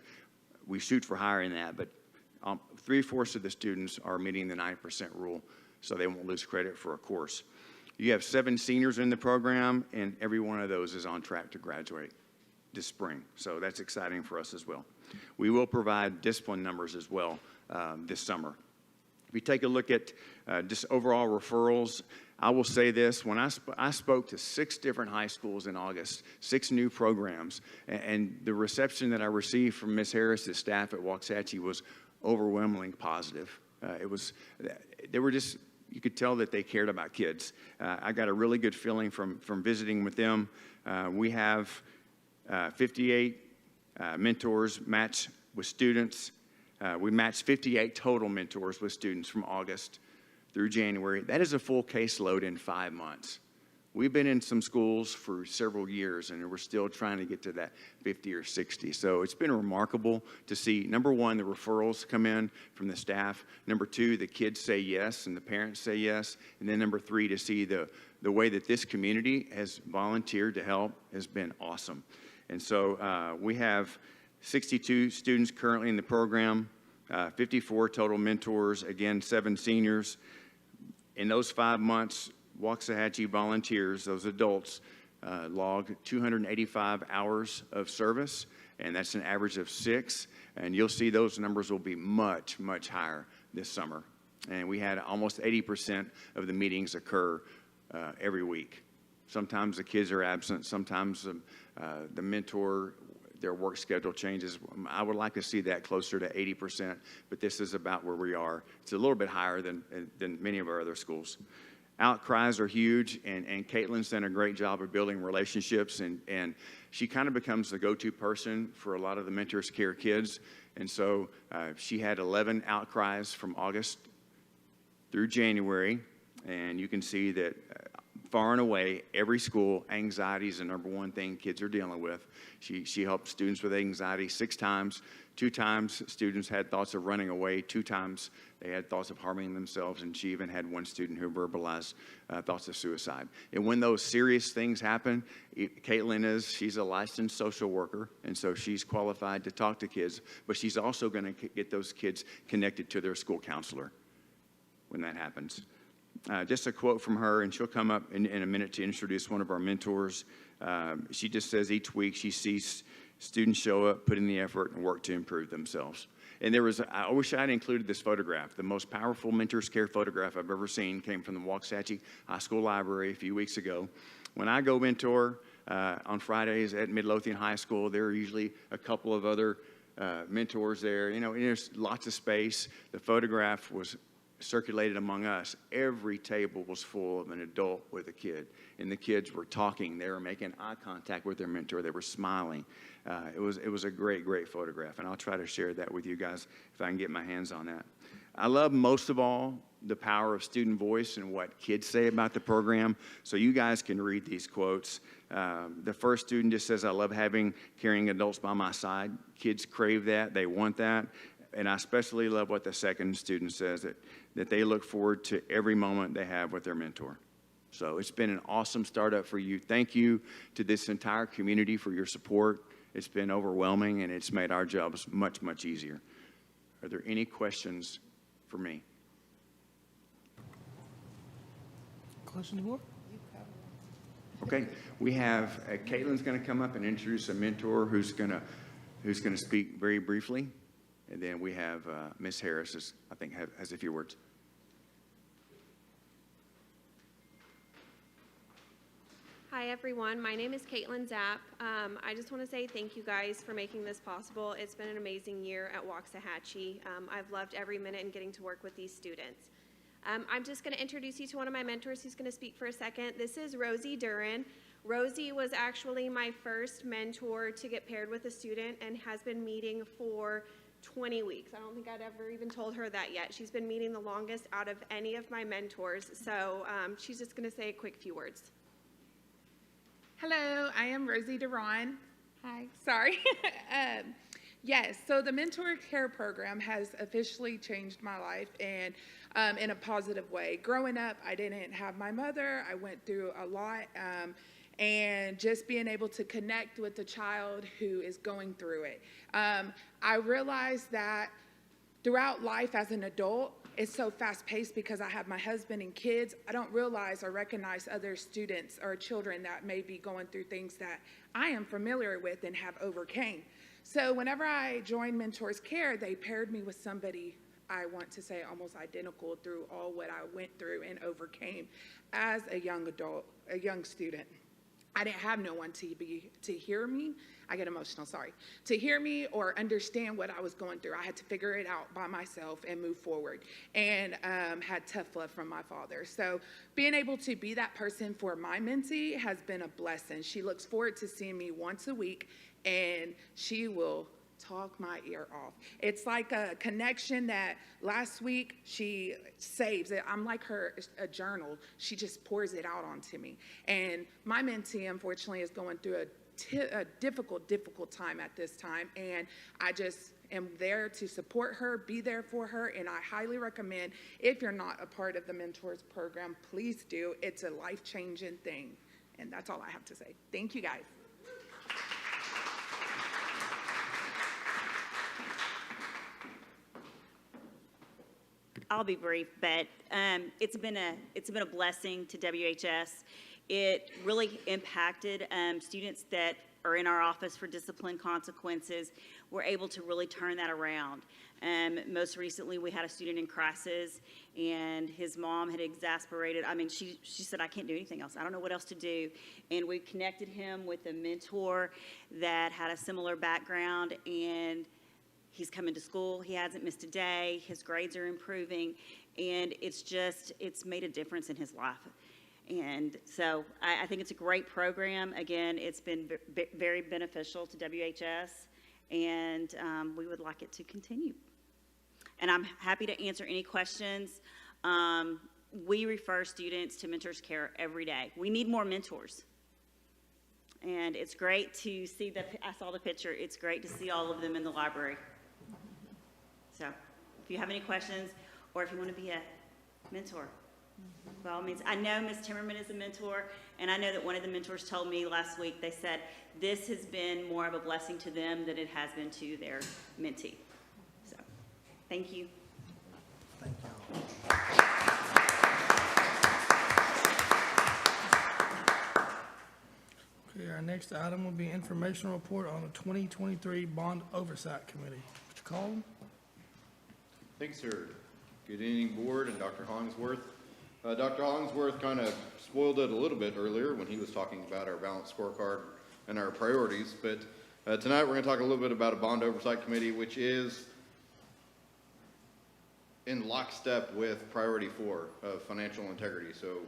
We shoot for higher than that, but 3/4 of the students are meeting the 90% rule so they won't lose credit for a course. You have 7 seniors in the program, and every one of those is on track to graduate this spring. So that's exciting for us as well. We will provide discipline numbers as well this summer. If you take a look at just overall referrals, I will say this. When I spoke to 6 different high schools in August, 6 new programs, and the reception that I received from Ms. Harris's staff at Waxahachie was overwhelmingly positive. They were just, you could tell that they cared about kids. I got a really good feeling from visiting with them. We have 58 mentors matched with students. We matched 58 total mentors with students from August through January. That is a full caseload in 5 months. We've been in some schools for several years, and we're still trying to get to that 50 or 60. So it's been remarkable to see, number one, the referrals come in from the staff. Number 2, the kids say yes and the parents say yes. And then number 3, to see the way that this community has volunteered to help has been awesome. And so we have 62 students currently in the program, 54 total mentors, again, 7 seniors. In those 5 months, Waxahachie volunteers, those adults, logged 285 hours of service, and that's an average of 6. And you'll see those numbers will be much, much higher this summer. And we had almost 80% of the meetings occur every week. Sometimes the kids are absent, sometimes the mentor, their work schedule changes. I would like to see that closer to 80%, but this is about where we are. It's a little bit higher than many of our other schools. Outcries are huge, and Caitlin's done a great job of building relationships, and she kind of becomes the go-to person for a lot of the Mentors Care kids. And so she had 11 outcries from August through January, and you can see that far and away, every school, anxiety is the number one thing kids are dealing with. She helped students with anxiety 6 times. 2 times, students had thoughts of running away. 2 times, they had thoughts of harming themselves, and she even had one student who verbalized thoughts of suicide. And when those serious things happen, Caitlin she's a licensed social worker, and so she's qualified to talk to kids, but she's also going to get those kids connected to their school counselor when that happens. Just a quote from her, and she'll come up in a minute to introduce one of our mentors. She just says each week she sees students show up, put in the effort, and work to improve themselves. And I wish I had included this photograph. The most powerful Mentors Care photograph I've ever seen came from the Waxahachie High School Library a few weeks ago. When I go mentor on Fridays at Midlothian High School, there are usually a couple of other mentors there. You know, and there's lots of space. The photograph was circulated among us. Every table was full of an adult with a kid, and the kids were talking. They were making eye contact with their mentor. They were smiling. It was a great, great photograph, and I'll try to share that with you guys if I can get my hands on that. I love most of all the power of student voice and what kids say about the program, so you guys can read these quotes. The first student just says, "I love having caring adults by my side." Kids crave that. They want that. And I especially love what the second student says, that they look forward to every moment they have with their mentor. So it's been an awesome startup for you. Thank you to this entire community for your support. It's been overwhelming, and it's made our jobs much, much easier. Are there any questions for me? Questions, board? Okay, we have Caitlin's going to come up and introduce a mentor who's going to speak very briefly. And then we have Ms. Harris, I think, has a few words. Hi, everyone. My name is Caitlin Zapp. I just want to say thank you guys for making this possible. It's been an amazing year at Waxahachie. I've loved every minute in getting to work with these students. I'm just going to introduce you to one of my mentors who's going to speak for a second. This is Rosie Duran. Rosie was actually my first mentor to get paired with a student and has been meeting for 20 weeks. I don't think I'd ever even told her that yet. She's been meeting the longest out of any of my mentors, so she's just going to say a quick few words. Hello, I am Rosie Duran. Hi, sorry. Yes, so the Mentor Care program has officially changed my life, and in a positive way. Growing up, I didn't have my mother. I went through a lot, and just being able to connect with the child who is going through it. I realized that throughout life as an adult, it's so fast-paced because I have my husband and kids. I don't realize or recognize other students or children that may be going through things that I am familiar with and have overcame. So whenever I joined Mentors Care, they paired me with somebody, I want to say almost identical through all what I went through and overcame as a young adult, a young student. I didn't have no one to hear me. I get emotional, sorry. To hear me or understand what I was going through. I had to figure it out by myself and move forward, and had tough love from my father. So being able to be that person for my mentee has been a blessing. She looks forward to seeing me once a week, and she will talk my ear off. It's like a connection that last week she saves it. I'm like a journal. She just pours it out onto me. And my mentee, unfortunately, is going through a difficult time at this time. And I just am there to support her, be there for her. And I highly recommend, if you're not a part of the Mentors program, please do. It's a life-changing thing. And that's all I have to say. Thank you, guys. I'll be brief, but it's been a blessing to WHS. It really impacted students that are in our office for discipline consequences. We're able to really turn that around. Most recently, we had a student in crisis, and his mom had exasperated. I mean, she said, "I can't do anything else. I don't know what else to do." And we connected him with a mentor that had a similar background, and he's coming to school. He hasn't missed a day. His grades are improving, and it's made a difference in his life. And so I think it's a great program. Again, it's been very beneficial to WHS, and we would like it to continue. And I'm happy to answer any questions. We refer students to Mentors Care every day. We need more mentors. And it's great to see I saw the picture. It's great to see all of them in the library. So if you have any questions, or if you want to be a mentor, by all means. I know Ms. Timmerman is a mentor, and I know that one of the mentors told me last week, they said this has been more of a blessing to them than it has been to their mentee. So thank you. Thank you. Okay, our next item will be informational report on the 2023 Bond Oversight Committee. Mr. Colvin? Thanks, sir. Good evening, board and Dr. Hollingsworth. Dr. Hollingsworth kind of spoiled it a little bit earlier when he was talking about our balanced scorecard and our priorities, but tonight we're going to talk a little bit about a Bond Oversight Committee, which is in lockstep with priority 4 of financial integrity. So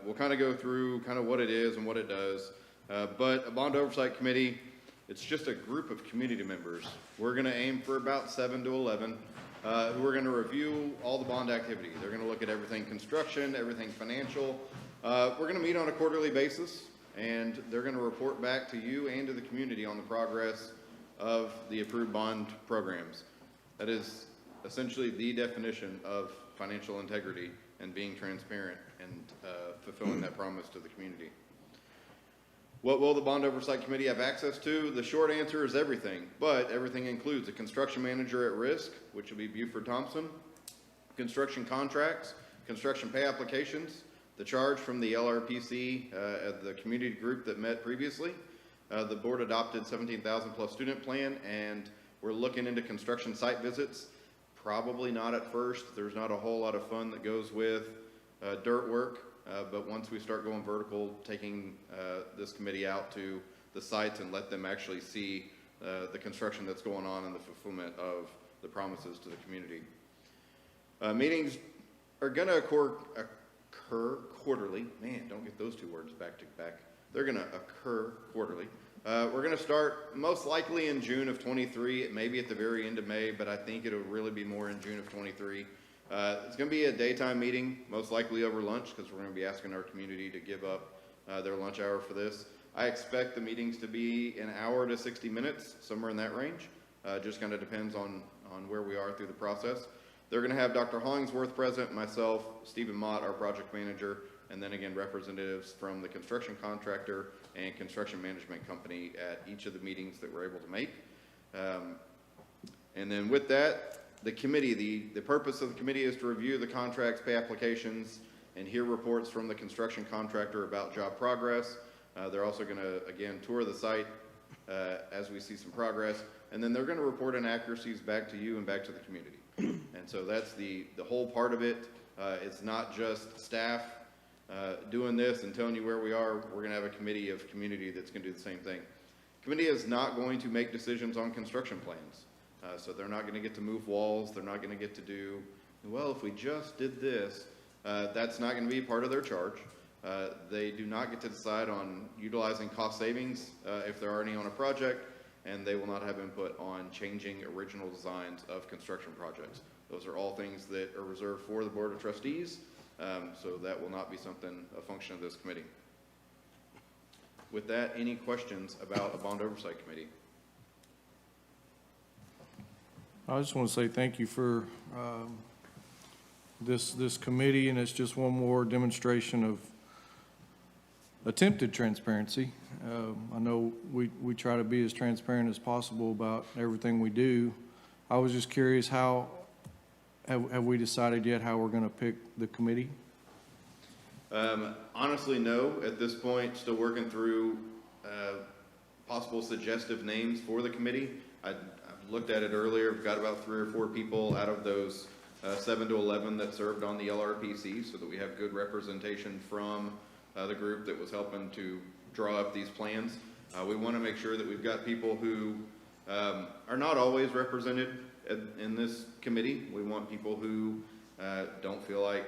we'll kind of go through kind of what it is and what it does, but a Bond Oversight Committee, it's just a group of community members. We're going to aim for about 7 to 11. Who are going to review all the bond activity. They're going to look at everything construction, everything financial. We're going to meet on a quarterly basis, and they're going to report back to you and to the community on the progress of the approved bond programs. That is essentially the definition of financial integrity and being transparent and fulfilling that promise to the community. What will the Bond Oversight Committee have access to? The short answer is everything, but everything includes a construction manager at risk, which will be Buford Thompson, construction contracts, construction pay applications, the charge from the LRPC, the community group that met previously. The board adopted 17,000 plus student plan, and we're looking into construction site visits. Probably not at first. There's not a whole lot of fun that goes with dirt work. But once we start going vertical, taking this committee out to the sites and let them actually see the construction that's going on and the fulfillment of the promises to the community. Meetings are going to occur quarterly. Man, don't get those two words back to back. They're going to occur quarterly. We're going to start most likely in June of 23, maybe at the very end of May, but I think it'll really be more in June of 23. It's going to be a daytime meeting, most likely over lunch, because we're going to be asking our community to give up their lunch hour for this. I expect the meetings to be an hour to 60 minutes, somewhere in that range. Just kind of depends on where we are through the process. They're going to have Dr. Hollingsworth present, myself, Stephen Mott, our project manager, and then again representatives from the construction contractor and construction management company at each of the meetings that we're able to make. And then with that, the committee, the purpose of the committee is to review the contracts, pay applications, and hear reports from the construction contractor about job progress. They're also going to, again, tour the site as we see some progress, and then they're going to report inaccuracies back to you and back to the community. And so that's the whole part of it. It's not just staff doing this and telling you where we are. We're going to have a committee of community that's going to do the same thing. Committee is not going to make decisions on construction plans. So they're not going to get to move walls. They're not going to get to do, well, if we just did this, that's not going to be part of their charge. They do not get to decide on utilizing cost savings if there are any on a project, and they will not have input on changing original designs of construction projects. Those are all things that are reserved for the Board of Trustees, so that will not be something, a function of this committee. With that, any questions about a Bond Oversight Committee? I just want to say thank you for this committee, and it's just one more demonstration of attempted transparency. I know we try to be as transparent as possible about everything we do. I was just curious, how have we decided yet how we're going to pick the committee? Honestly, no. At this point, still working through possible suggestive names for the committee. I looked at it earlier. We've got about 3 or 4 people out of those 7 to 11 that served on the LRPC, so that we have good representation from the group that was helping to draw up these plans. We want to make sure that we've got people who are not always represented in this committee. We want people who don't feel like,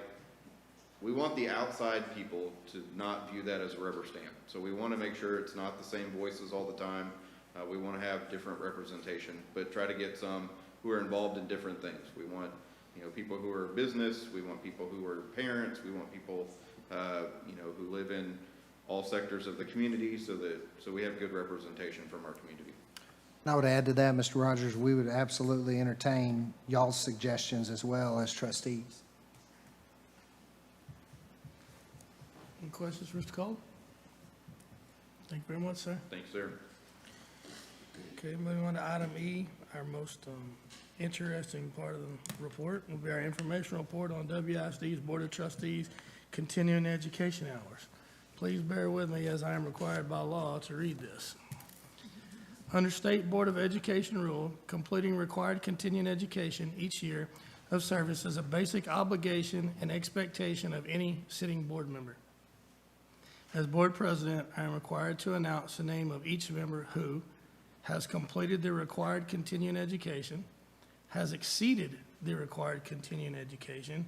we want the outside people to not view that as a rubber stamp. So we want to make sure it's not the same voices all the time. We want to have different representation, but try to get some who are involved in different things. We want, people who are business. We want people who are parents. We want people, who live in all sectors of the community, so we have good representation from our community. And I would add to that, Mr. Rogers, we would absolutely entertain y'all's suggestions as well as trustees. Any questions for Mr. Cole? Thank you very much, sir. Thanks, sir. Okay, moving on to item E, our most interesting part of the report will be our informational report on WISD's Board of Trustees continuing education hours. Please bear with me as I am required by law to read this. Under State Board of Education rule, completing required continuing education each year of service is a basic obligation and expectation of any sitting board member. As board president, I am required to announce the name of each member who has completed the required continuing education, has exceeded the required continuing education,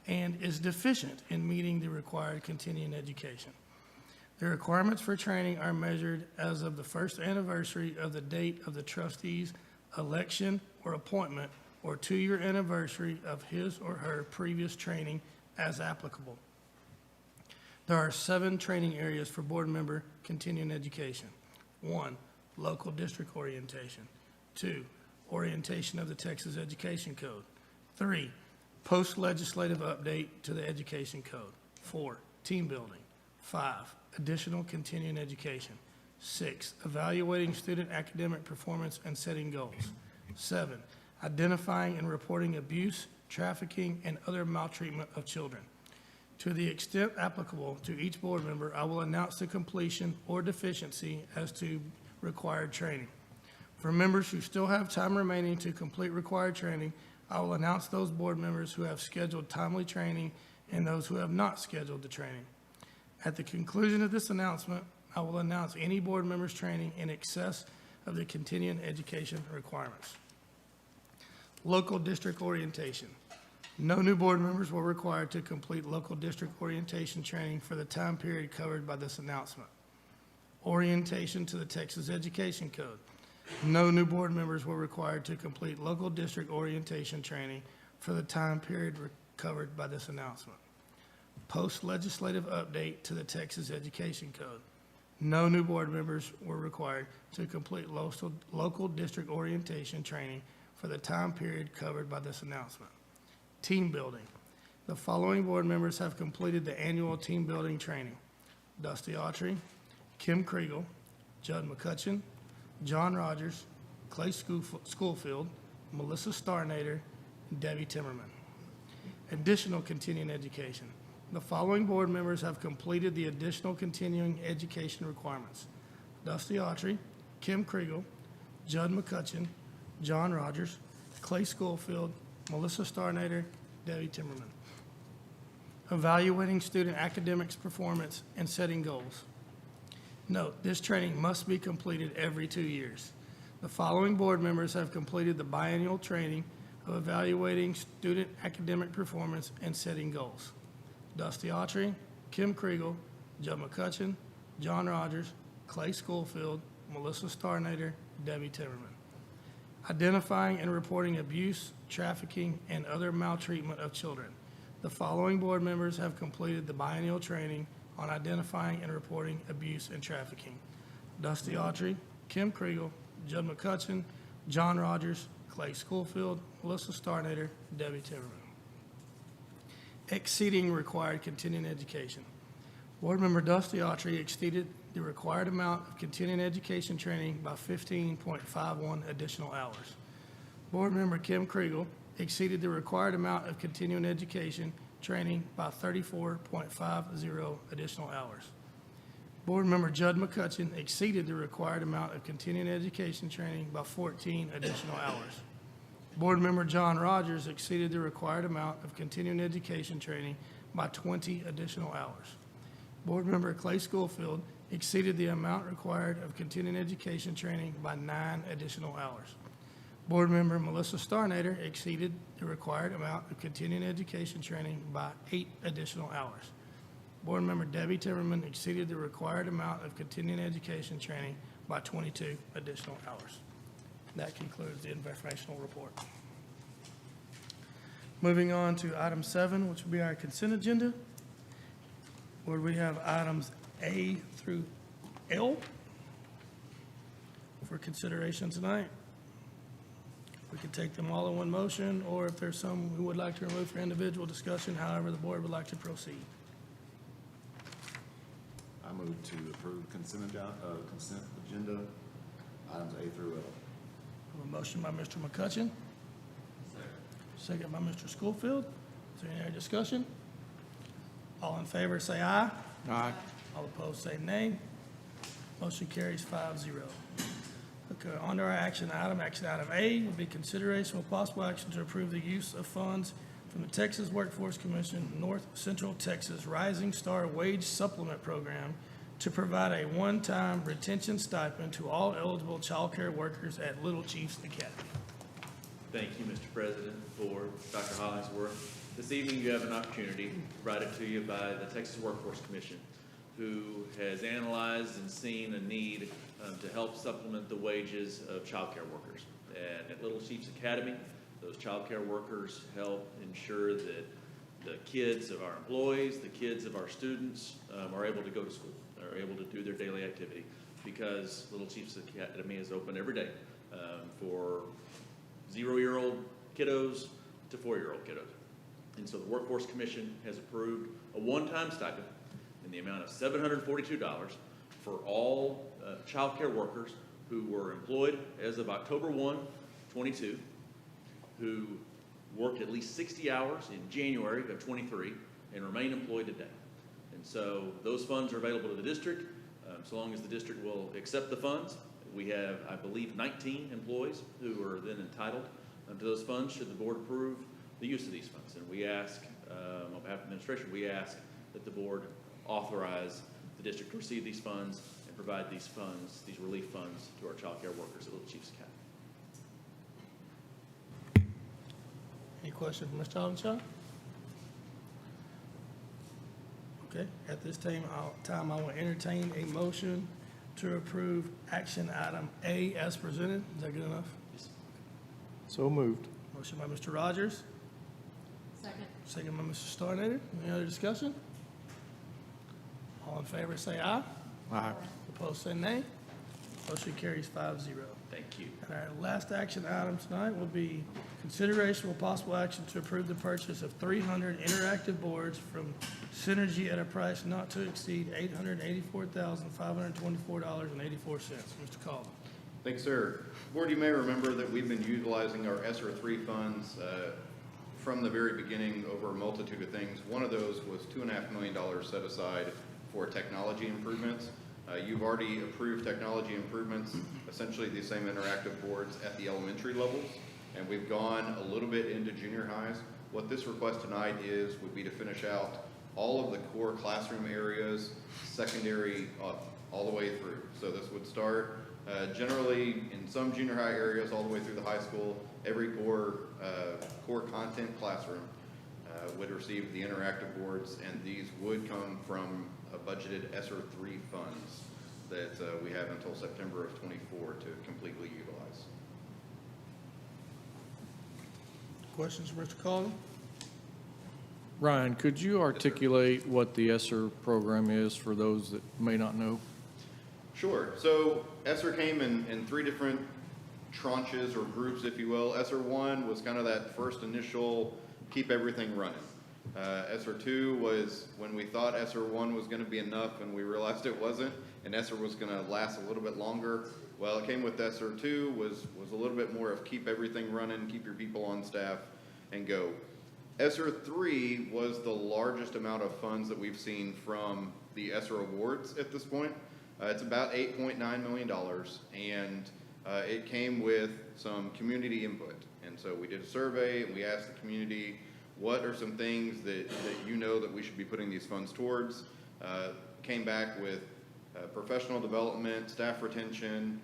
and is deficient in meeting the required continuing education. The requirements for training are measured as of the first anniversary of the date of the trustee's election or appointment, or 2-year anniversary of his or her previous training as applicable. There are 7 training areas for board member continuing education. 1, local district orientation. 2, orientation of the Texas Education Code. 3, post-legislative update to the Education Code. 4, team building. 5, additional continuing education. 6, evaluating student academic performance and setting goals. 7, identifying and reporting abuse, trafficking, and other maltreatment of children. To the extent applicable to each board member, I will announce the completion or deficiency as to required training. For members who still have time remaining to complete required training, I will announce those board members who have scheduled timely training and those who have not scheduled the training. At the conclusion of this announcement, I will announce any board members' training in excess of the continuing education requirements. Local district orientation. No new board members were required to complete local district orientation training for the time period covered by this announcement. Orientation to the Texas Education Code. No new board members were required to complete local district orientation training for the time period covered by this announcement. Post-legislative update to the Texas Education Code. No new board members were required to complete local district orientation training for the time period covered by this announcement. Team building. The following board members have completed the annual team building training: Dusty Autry, Kim Kriegel, Judd McCutcheon, John Rogers, Clay Schoolfield, Melissa Starnader, Debbie Timmerman. Additional continuing education. The following board members have completed the additional continuing education requirements: Dusty Autry, Kim Kriegel, Judd McCutcheon, John Rogers, Clay Schofield, Melissa Starnader, Debbie Timmerman. Evaluating student academics performance and setting goals. Note, this training must be completed every 2 years. The following board members have completed the biennial training of evaluating student academic performance and setting goals: Dusty Autry, Kim Kriegel, Judd McCutcheon, John Rogers, Clay Schofield, Melissa Starnader, Debbie Timmerman. Identifying and reporting abuse, trafficking, and other maltreatment of children. The following board members have completed the biennial training on identifying and reporting abuse and trafficking: Dusty Autry, Kim Kriegel, Judd McCutcheon, John Rogers, Clay Schofield, Melissa Starnader, Debbie Timmerman. Exceeding required continuing education. Board member Dusty Autry exceeded the required amount of continuing education training by 15.51 additional hours. Board member Kim Kriegel exceeded the required amount of continuing education training by 34.50 additional hours. Board member Judd McCutcheon exceeded the required amount of continuing education training by 14 additional hours. Board member John Rogers exceeded the required amount of continuing education training by 20 additional hours. Board member Clay Schofield exceeded the amount required of continuing education training by 9 additional hours. Board member Melissa Starnader exceeded the required amount of continuing education training by 8 additional hours. Board member Debbie Timmerman exceeded the required amount of continuing education training by 22 additional hours. That concludes the informational report. Moving on to item 7, which will be our consent agenda, where we have items A through L for consideration tonight. We can take them all in one motion, or if there's some we would like to remove for individual discussion, however the board would like to proceed. I move to approve consent agenda, items A through L. A motion by Mr. McCutcheon. Second by Mr. Schofield. Is there any other discussion? All in favor, say aye. Aye. All opposed, say nay. Motion carries 5-0. Okay, on to our action item. Action item A will be consideration with possible action to approve the use of funds from the Texas Workforce Commission North Central Texas Rising Star Wage Supplement Program to provide a one-time retention stipend to all eligible child care workers at Little Chiefs Academy. Thank you, Mr. President, for Dr. Hollingsworth. This evening, you have an opportunity provided to you by the Texas Workforce Commission, who has analyzed and seen a need to help supplement the wages of child care workers. And at Little Chiefs Academy, those child care workers help ensure that the kids of our employees, the kids of our students are able to go to school, are able to do their daily activity, because Little Chiefs Academy is open every day for 0-year-old kiddos to 4-year-old kiddos. And so the Workforce Commission has approved a one-time stipend in the amount of $742 for all child care workers who were employed as of October 1, 22, who worked at least 60 hours in January of 23 and remain employed today. And so those funds are available to the district so long as the district will accept the funds. We have, I believe, 19 employees who are then entitled to those funds should the board approve the use of these funds. And we ask, on behalf of the administration, we ask that the board authorize the district to receive these funds and provide these funds, these relief funds, to our child care workers at Little Chiefs Academy. Any questions from Mr. Hollenshaw? Okay, at this time, I will entertain a motion to approve action item A as presented. Is that good enough? So moved. Motion by Mr. Rogers. Second. Second by Mr. Starnader. Any other discussion? All in favor, say aye. Aye. Opposed, say nay. Motion carries 5-0. Thank you. And our last action item tonight will be consideration with possible action to approve the purchase of 300 interactive boards from Synergy at a price not to exceed $884,524.84. Mr. Collins. Thanks, sir. Board, you may remember that we've been utilizing our ESSER 3 funds from the very beginning over a multitude of things. One of those was $2.5 million set aside for technology improvements. You've already approved technology improvements, essentially the same interactive boards at the elementary levels, and we've gone a little bit into junior highs. What this request tonight would be to finish out all of the core classroom areas, secondary all the way through. So this would start generally in some junior high areas all the way through the high school. Every core content classroom would receive the interactive boards, and these would come from budgeted ESSER 3 funds that we have until September of '24 to completely utilize. Questions for Mr. Collins? Ryan, could you articulate what the ESSER program is for those that may not know? Sure. So ESSER came in 3 different tranches or groups, if you will. ESSER 1 was kind of that first initial keep everything running. ESSER 2 was when we thought ESSER 1 was going to be enough and we realized it wasn't, and ESSER was going to last a little bit longer. Well, it came with ESSER 2 was a little bit more of keep everything running, keep your people on staff, and go. ESSER 3 was the largest amount of funds that we've seen from the ESSER awards at this point. It's about $8.9 million, and it came with some community input. And so we did a survey, and we asked the community, what are some things that you know that we should be putting these funds towards? Came back with professional development, staff retention.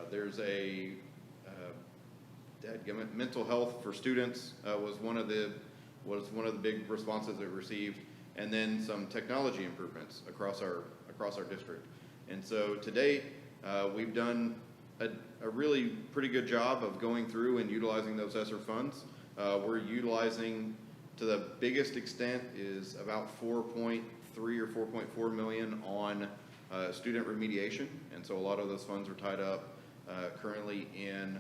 There's a mental health for students was one of the big responses that we received, and then some technology improvements across our district. And so to date, we've done a really pretty good job of going through and utilizing those ESSER funds. We're utilizing, to the biggest extent, is about 4.3 or 4.4 million on student remediation, and so a lot of those funds are tied up currently in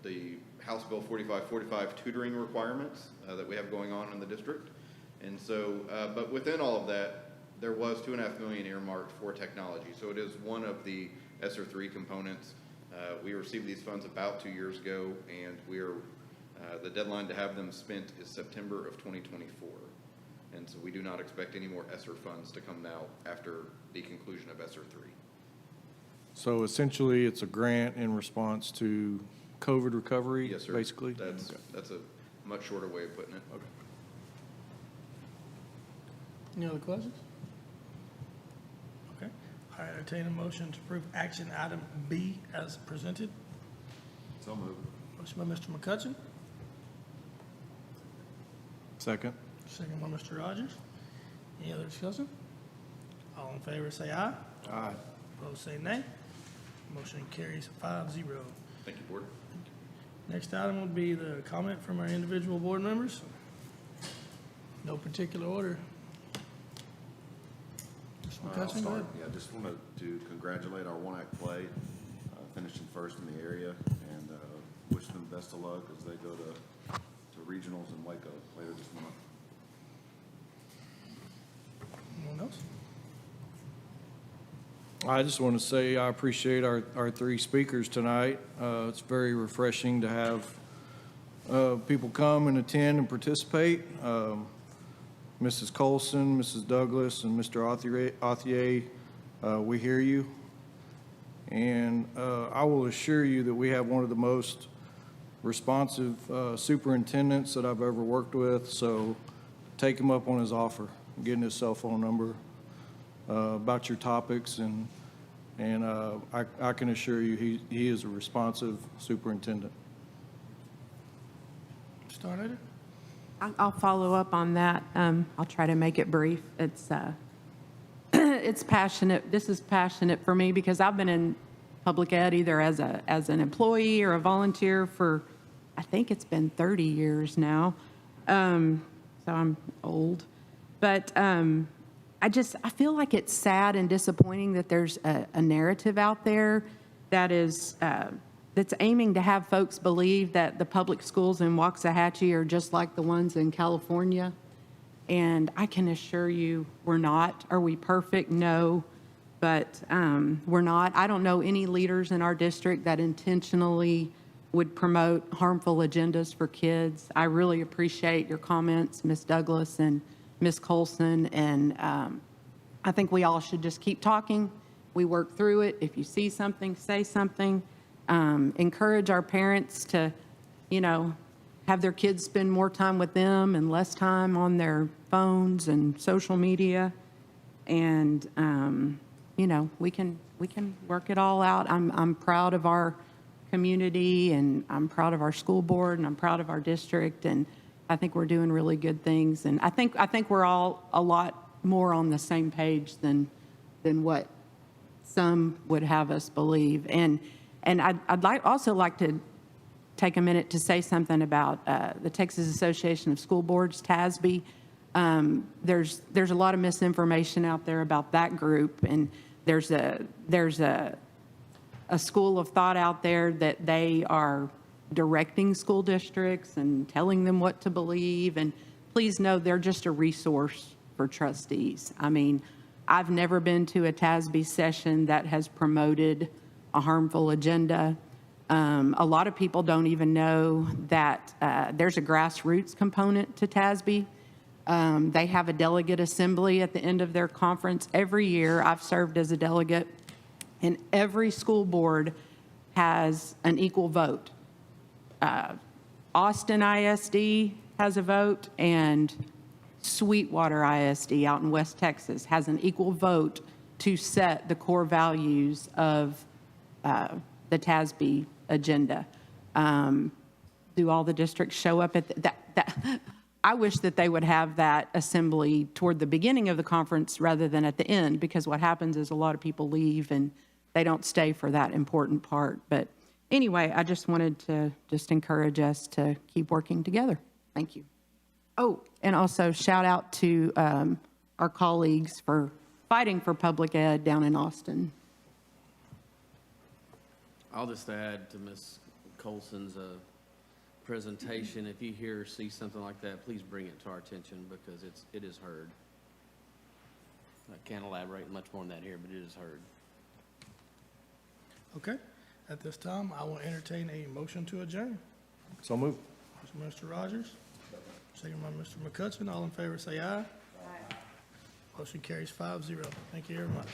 the House Bill 4545 tutoring requirements that we have going on in the district. And so, but within all of that, there was $2.5 million earmarked for technology. So it is one of the ESSER 3 components. We received these funds about 2 years ago, and the deadline to have them spent is September of 2024. And so we do not expect any more ESSER funds to come now after the conclusion of ESSER 3. So essentially, it's a grant in response to COVID recovery? Yes, sir. Basically? That's a much shorter way of putting it. Okay. Any other questions? Okay. I entertain a motion to approve action item B as presented. So moved. Motion by Mr. McCutcheon, Second. second by Mr. Rogers. Any other discussion? All in favor say aye. Aye. Opposed say nay. Motion carries 5-0. Thank you, Board. Next item will be the comment from our individual board members. No particular order. Mr. I'll McCutcheon, go start. ahead. Yeah, just wanted to congratulate our one-act play, finishing first in the area, and wish them best of luck as they go to regionals in Waco later this month. Anyone else? I just want to say I appreciate our 3 speakers tonight. It's very refreshing to have people come and attend and participate. Mrs. Colson, Mrs. Douglas, and Mr. Authier, we hear you. And I will assure you that we have one of the most responsive superintendents that I've ever worked with, so take him up on his offer, getting his cell phone number about your topics, and I can assure you he is a responsive superintendent. Started? I'll follow up on that. I'll try to make it brief. It's it's passionate. This is passionate for me because I've been in public ed either as an employee or a volunteer for, I think it's been 30 years now. So I'm old, but I feel like it's sad and disappointing that there's a narrative out there that is that's aiming to have folks believe that the public schools in Waxahachie are just like the ones in California. And I can assure you we're not. Are we perfect? No, but we're not. I don't know any leaders in our district that intentionally would promote harmful agendas for kids. I really appreciate your comments, Ms. Douglas and Ms. Colson, and I think we all should just keep talking. We work through it. If you see something, say something. Encourage our parents to, have their kids spend more time with them and less time on their phones and social media. And, we can work it all out. I'm proud of our community, and I'm proud of our school board, and I'm proud of our district, and I think we're doing really good things. And I think we're all a lot more on the same page than what some would have us believe. And I'd also like to take a minute to say something about the Texas Association of School Boards, TASB. There's a lot of misinformation out there about that group, and there's a school of thought out there that they are directing school districts and telling them what to believe. And please know they're just a resource for trustees. I mean, I've never been to a TASB session that has promoted a harmful agenda. A lot of people don't even know that there's a grassroots component to TASB. They have a delegate assembly at the end of their conference every year. I've served as a delegate, and every school board has an equal vote. Austin ISD has a vote, and Sweetwater ISD out in West Texas has an equal vote to set the core values of the TASB agenda. Do all the districts show up at that? I wish that they would have that assembly toward the beginning of the conference rather than at the end, because what happens is a lot of people leave and they don't stay for that important part. But anyway, I just wanted to encourage us to keep working together. Thank you. Oh, and also shout out to our colleagues for fighting for public ed down in Austin. I'll just add to Ms. Colson's presentation. If you hear or see something like that, please bring it to our attention, because it is heard. I can't elaborate much more on that here, but it is heard. Okay. At this time, I will entertain a motion to adjourn. So moved. Mr. Rogers, second by Mr. McCutcheon. All in favor say aye. Aye. Motion carries 5-0. Thank you very much.